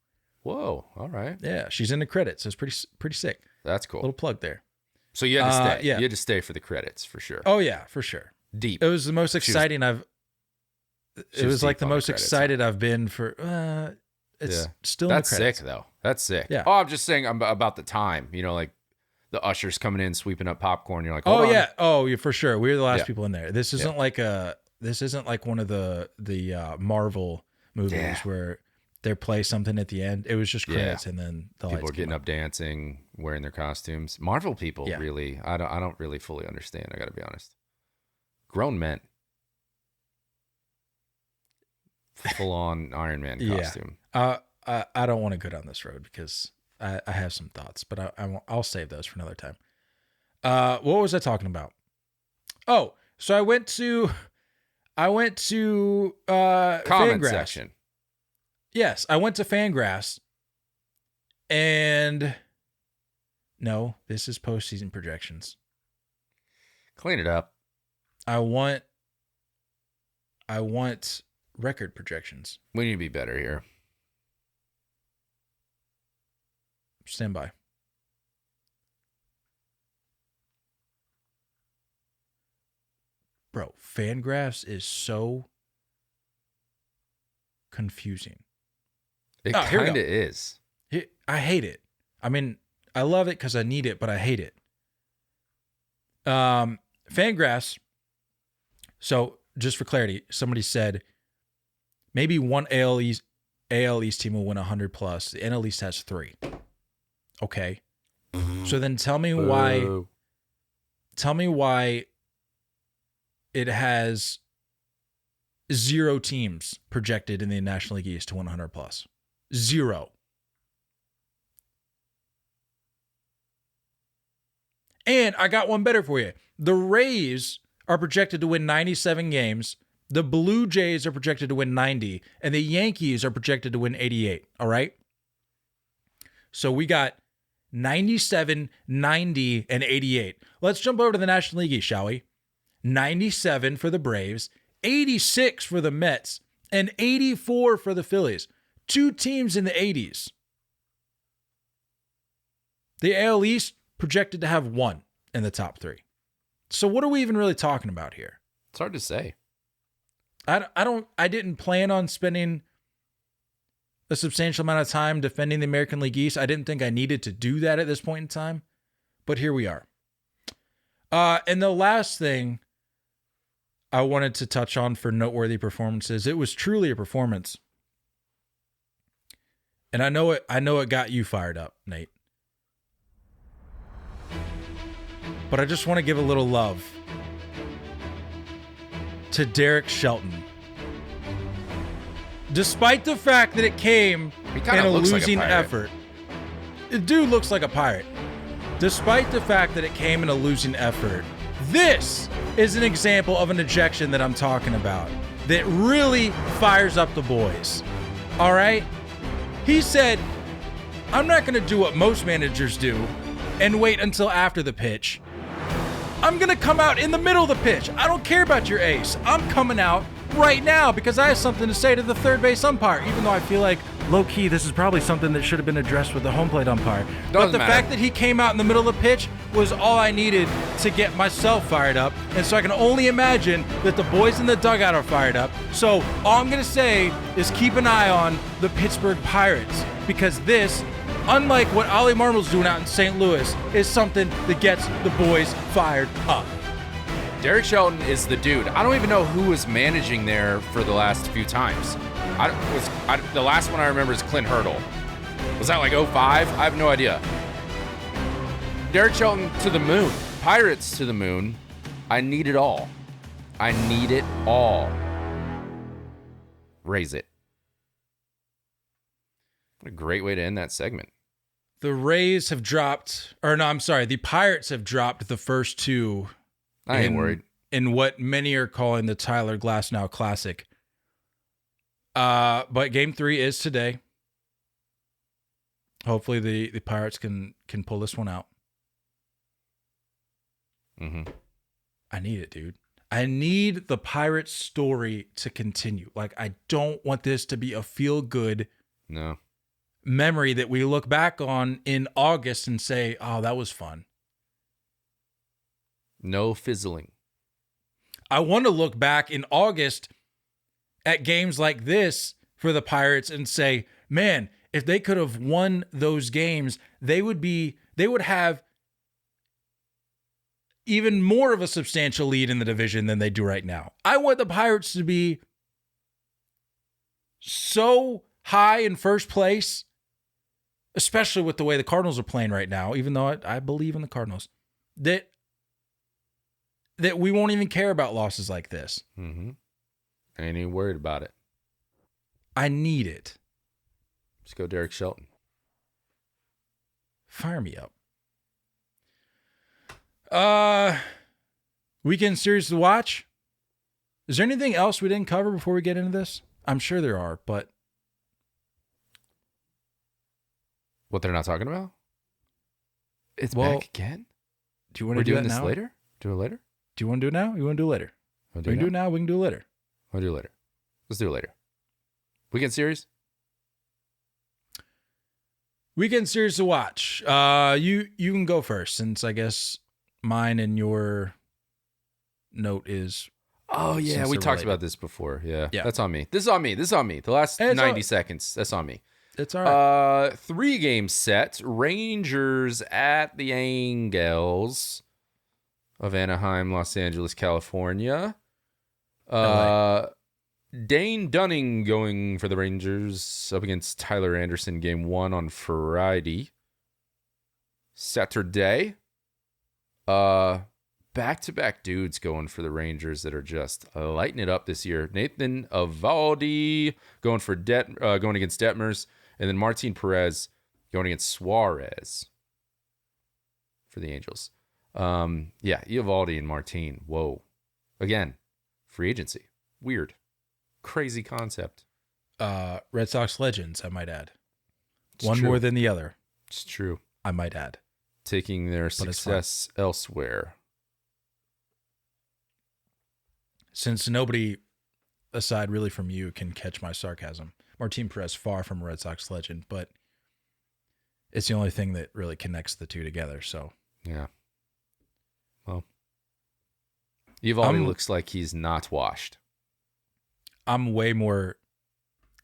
Whoa, all right. Yeah, she's in the credits. It's pretty sick. That's cool. Little plug there. So you had to stay. Yeah. You had to stay for the credits for sure. Oh yeah, for sure. Deep. It was the most exciting It was like the most excited I've been for. It's still in the That's credits. sick though. That's sick. Yeah. Oh, I'm just saying about the time. You know, like the ushers coming in, sweeping up popcorn. You're like, Oh hold on. yeah. Oh yeah, for sure. We were the last Yeah. people in there. This isn't like one of the Marvel movies where they play something at the end. It was just credits and then the People lights are getting came up dancing, wearing their costumes. Marvel people Yeah. really, I don't really fully understand. I got to be honest. Grown men, full on Iron Man costume. I don't want to go down this road because I have some thoughts, but I'll save those for another time. What was I talking about? Oh, so I went to Comment Fangrass. section. Yes, I went to Fangrass, and no, this is postseason projections. Clean it up. I want record projections. We need to be better here. Stand by. Bro, Fangraphs is so confusing. It here we kind go. of is. I hate it. I mean, I love it because I need it, but I hate it. Fangraphs. So just for clarity, somebody said maybe one AL East team will win 100 plus. The NL East has 3. Okay. So then tell me why. Boo. Tell me why it has 0 teams projected in the National League East to win 100 plus. 0. And I got one better for you. The Rays are projected to win 97 games. The Blue Jays are projected to win 90. And the Yankees are projected to win 88. All right? So we got 97, 90, and 88. Let's jump over to the National League East, shall we? 97 for the Braves, 86 for the Mets, and 84 for the Phillies. 2 teams in the 80s. The AL East projected to have 1 in the top 3. So what are we even really talking about here? It's hard to say. I didn't plan on spending a substantial amount of time defending the American League East. I didn't think I needed to do that at this point in time, but here we are. And the last thing I wanted to touch on for noteworthy performances, it was truly a performance. And I know it got you fired up, Nate. But I just want to give a little love to Derek Shelton. Despite the fact that it came in a losing effort. The dude looks like a pirate. Despite the fact that it came in a losing effort, this is an example of an ejection that I'm talking about that really fires up the boys. All right? He said, I'm not going to do what most managers do and wait until after the pitch. I'm going to come out in the middle of the pitch. I don't care about your ace. I'm coming out right now because I have something to say to the third base umpire, even though I feel like low-key this is probably something that should have been addressed with the home plate umpire. But the fact that he came out in the middle of the pitch was all I needed to get myself fired up. And so I can only imagine that the boys in the dugout are fired up. So all I'm going to say is keep an eye on the Pittsburgh Pirates because this, unlike what Ollie Marmol's doing out in St. Louis, is something that gets the boys fired up. Derek Shelton is the dude. I don't even know who was managing there for the last few times. The last one I remember is Clint Hurdle. Was that like 05? I have no idea. Derek Shelton to the moon. Pirates to the moon. I need it all. I need it all. Raise it. What a great way to end that segment. The Rays have dropped, or no, I'm sorry, the Pirates have dropped the first two. I ain't worried. In what many are calling the Tyler Glasnow Classic. But game 3 is today. Hopefully the Pirates can pull this one out. Mm-hmm. I need it, dude. I need the Pirates story to continue. Like, I don't want this to be a feel-good memory that we look back on in August and say, oh, that was fun. No fizzling. I want to look back in August at games like this for the Pirates and say, man, if they could have won those games, they would have even more of a substantial lead in the division than they do right now. I want the Pirates to be so high in first place, especially with the way the Cardinals are playing right now, even though I believe in the Cardinals, that we won't even care about losses like this. Mm-hmm. I ain't even worried about it. I need it. Let's go Derek Shelton. Fire me up. Weekend series to watch. Is there anything else we didn't cover before we get into this? I'm sure there are, but what they're not talking about? It's back again? Do you want to do doing that this now? later? Do it later? Do you want to do it now? You want to do it later? We can do it now. We can do it later. We'll do it later. Let's do it later. Weekend series? Weekend series to watch. You can go first, since I guess mine and your note is. Oh yeah, we talked about this before. Yeah, yeah. That's on me. This is on me. The last 90 seconds. That's on me. It's all right. 3-game set. Rangers at the Angels of Anaheim, Los Angeles, California. Dane Dunning going for the Rangers up against Tyler Anderson, game 1 on Friday. Saturday. Back-to-back dudes going for the Rangers that are just lighting it up this year. Nathan Eovaldi going against Detmers, and then Martin Perez going against Suarez for the Angels. Eovaldi and Martin. Whoa. Again, free agency. Weird. Crazy concept. Red Sox legends, I might add. It's One true. more than the other. It's true. I might add. Taking their success elsewhere. Since nobody, aside really from you, can catch my sarcasm. Martin Perez, far from a Red Sox legend, but it's the only thing that really connects the two together. So yeah. Well, Eovaldi looks like he's not washed. I'm way more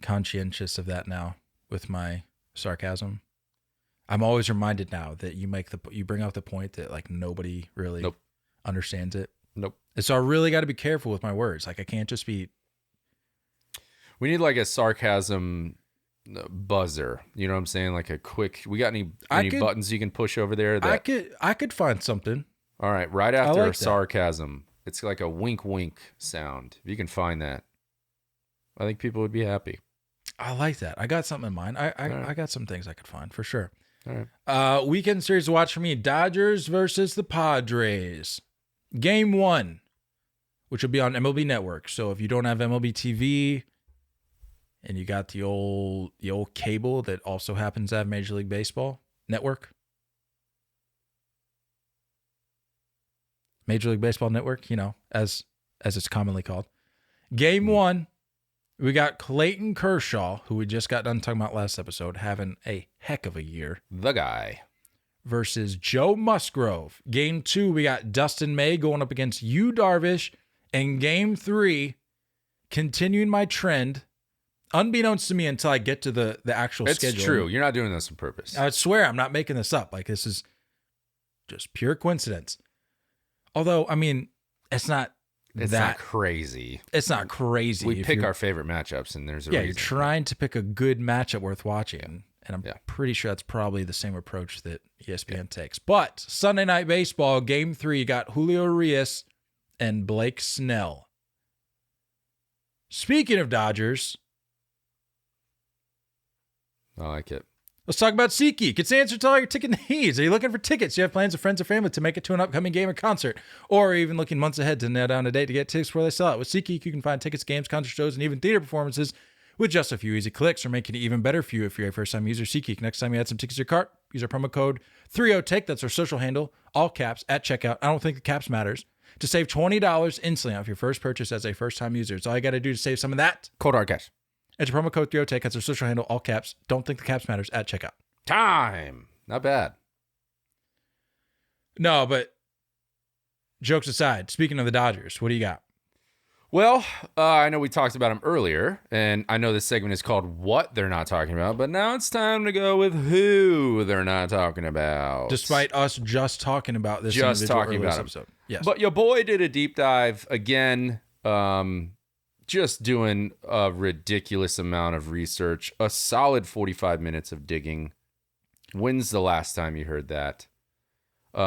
conscientious of that now with my sarcasm. I'm always reminded now that you bring up the point that like nobody really understands it. Nope. And so I really got to be careful with my words. Like I can't just be. We need like a sarcasm buzzer. You know what I'm saying? Like a quick. We got any buttons you can push over there? I could find something. All right, right after like sarcasm, it's like a wink wink sound. If you can find that, I think people would be happy. I like that. I got something in mind. I got some things I could find for sure. All right. Weekend series to watch for me: Dodgers versus the Padres. Game 1, which will be on MLB Network. So if you don't have MLB TV and you got the old cable that also happens to have Major League Baseball Network, Major League Baseball Network, as it's commonly called. Game 1, we got Clayton Kershaw, who we just got done talking about last episode, having a heck of a year. The guy. Versus Joe Musgrove. Game 2, we got Dustin May going up against Yu Darvish. And Game 3, continuing my trend, unbeknownst to me until I get to the actual schedule. It's true. You're not doing this on purpose. I swear I'm not making this up. Like, this is just pure coincidence. Although, I mean, it's not crazy. It's not crazy. We pick our favorite matchups, and there's a reason. You're trying to pick a good matchup worth watching. And I'm pretty sure that's probably the same approach that ESPN takes. But Sunday Night Baseball, Game 3, you got Julio Urias and Blake Snell. Speaking of Dodgers, I like it. Let's talk about SeatGeek. It's the answer to all your ticket needs. Are you looking for tickets? You have plans with friends or family to make it to an upcoming game or concert, or even looking months ahead to nail down a date to get tickets before they sell out. With SeatGeek, you can find tickets, games, concert shows, and even theater performances with just a few easy clicks, or make it even better for you if you're a first-time user. SeatGeek. Next time you add some tickets to your cart, use our promo code 30TAKE. That's our social handle, all caps, at checkout. I don't think the caps matters. To save $20 instantly off your first purchase as a first-time user. It's all you got to do to save some of that. Cold hard cash. Enter promo code 30TAKE. That's our social handle, all caps. Don't think the caps matters, at checkout. Time. Not bad. No, but jokes aside, speaking of the Dodgers, what do you got? Well, I know we talked about them earlier, and I know this segment is called What They're Not Talking About, but now it's time to go with who they're not talking about. Despite us just talking about this episode. Yes. But your boy did a deep dive again, just doing a ridiculous amount of research, a solid 45 minutes of digging. When's the last time you heard that?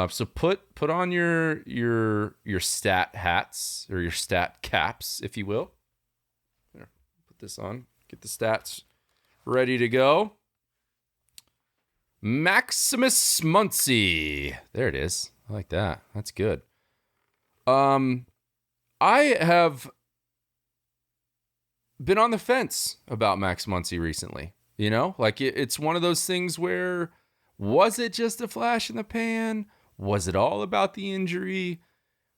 So put on your stat hats, or your stat caps, if you will. There, put this on. Get the stats ready to go. Max Muncy. There it is. I like that. That's good. I have been on the fence about Max Muncy recently. You know, like it's one of those things where, was it just a flash in the pan? Was it all about the injury?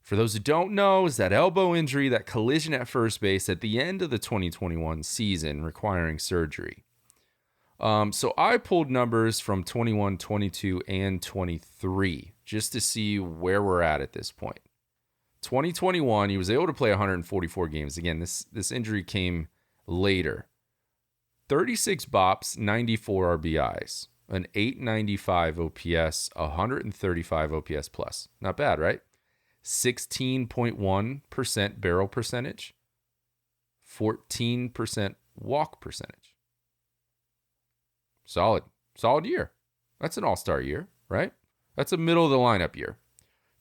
For those who don't know, is that elbow injury, that collision at first base at the end of the 2021 season requiring surgery. So I pulled numbers from 21, 22, and 23 just to see where we're at this point. 2021, he was able to play 144 games. Again, this injury came later. 36 bops, 94 RBIs, an 895 OPS, 135 OPS plus. Not bad, right? 16.1% barrel percentage, 14% walk percentage. Solid year. That's an all-star year, right? That's a middle of the lineup year.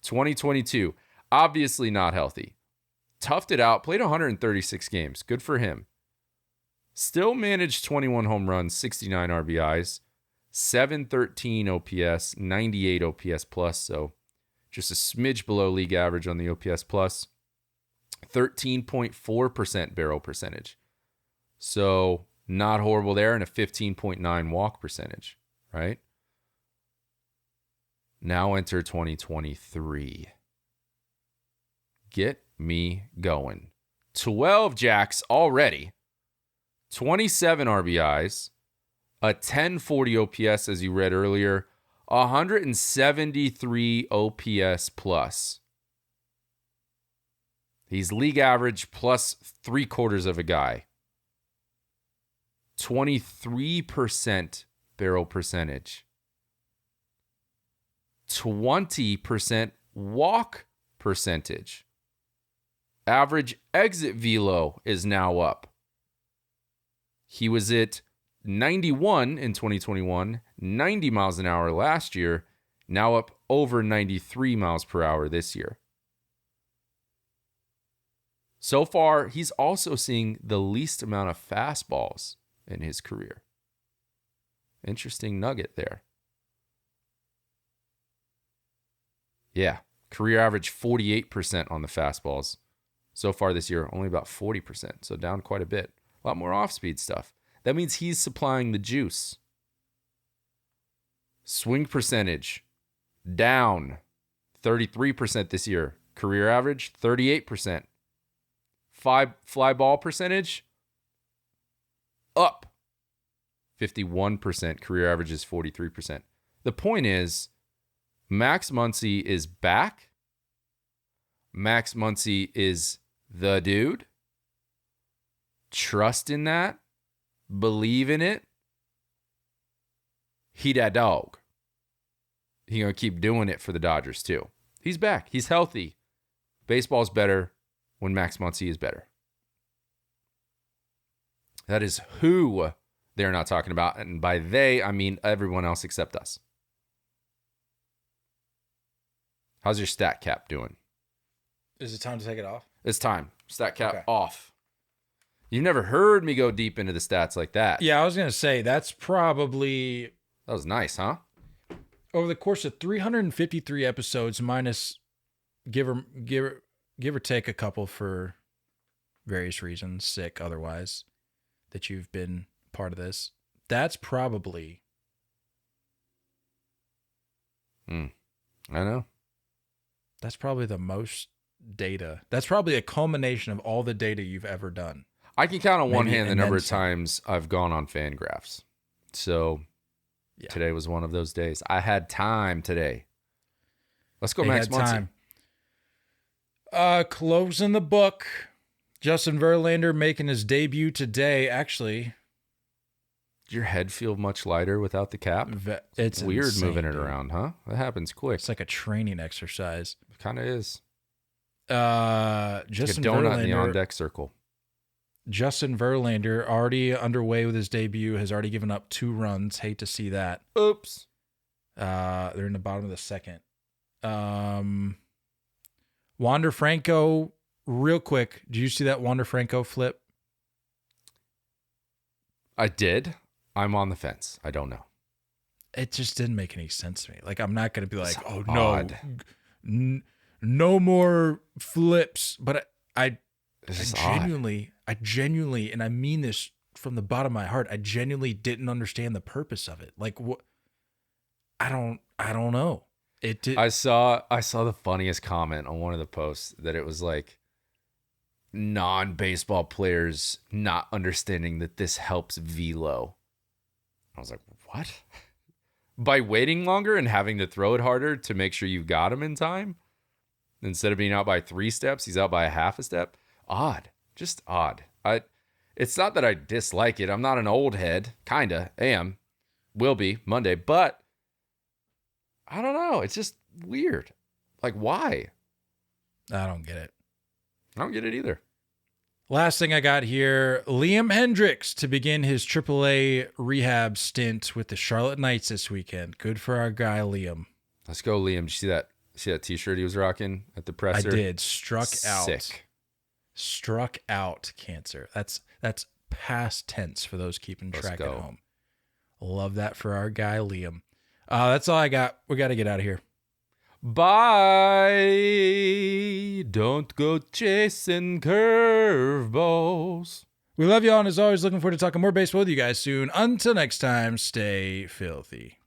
2022, obviously not healthy. Toughed it out, played 136 games. Good for him. Still managed 21 home runs, 69 RBIs, 713 OPS, 98 OPS plus, so just a smidge below league average on the OPS plus. 13.4% barrel percentage. So not horrible there, and a 15.9 walk percentage, right? Now enter 2023. Get me going. 12 jacks already. 27 RBIs, a 1040 OPS, as you read earlier, 173 OPS plus. He's league average plus 3/4 of a guy. 23% barrel percentage. 20% walk percentage. Average exit velo is now up. He was at 91 in 2021, 90 miles an hour last year, now up over 93 miles per hour this year. So far, he's also seeing the least amount of fastballs in his career. Interesting nugget there. Yeah, career average 48% on the fastballs. So far this year, only about 40%, so down quite a bit. A lot more off-speed stuff. That means he's supplying the juice. Swing percentage, down 33% this year. Career average, 38%. Fly ball percentage, up 51%. Career average is 43%. The point is, Max Muncy is back. Max Muncy is the dude. Trust in that. Believe in it. He that dog. He gonna keep doing it for the Dodgers too. He's back. He's healthy. Baseball's better when Max Muncy is better. That is who they're not talking about. And by they, I mean everyone else except us. How's your stat cap doing? Is it time to take it off? It's time. Stat cap off. You've never heard me go deep into the stats like that. Yeah, I was going to say, that's probably... That was nice, huh? Over the course of 353 episodes, minus give or take a couple for various reasons, sick, otherwise, that you've been part of this, that's probably... I know. That's probably the most data. That's probably a culmination of all the data you've ever done. I can count on one Maybe, hand the and number then of some. times I've gone on Fangraphs. So Yeah. today was one of those days. I had time today. Let's go, They Max had Muncy. time. Closing the book. Justin Verlander making his debut today. Actually, Did your head feel much lighter without the cap? it's Weird insane, moving it dude. around, huh? That happens quick. It's like a training exercise. It kind of is. Justin Like a donut in the on Verlander. deck circle. Justin Verlander already underway with his debut. Has already given up 2 runs. Hate to see that. Oops. They're in the bottom of the second. Wander Franco, real quick. Did you see that Wander Franco flip? I did. I'm on the fence. I don't know. It just didn't make any sense to me. Like, I'm not going to be like, It's oh, odd. no, no more flips. But I It's just odd. genuinely, and I mean this from the bottom of my heart, I genuinely didn't understand the purpose of it. Like, what? I don't know. It did. I saw the funniest comment on one of the posts that it was like non-baseball players not understanding that this helps velo. I was like, what? By waiting longer and having to throw it harder to make sure you got him in time? Instead of being out by 3 steps, he's out by a half a step? Odd. Just odd. It's not that I dislike it. I'm not an old head. Kinda. Am. Will be Monday. But I don't know. It's just weird. Like, why? I don't get it. I don't get it either. Last thing I got here, Liam Hendricks to begin his AAA rehab stint with the Charlotte Knights this weekend. Good for our guy, Liam. Let's go, Liam. Did you see that t-shirt he was rocking at the presser? I did. Struck out. Sick. Struck out cancer. That's past tense for those keeping Let's track go. at home. Love that for our guy, Liam. That's all I got. We got to get out of here. Bye. Don't go chasing curveballs. We love y'all, and as always, looking forward to talking more baseball with you guys soon. Until next time, stay filthy.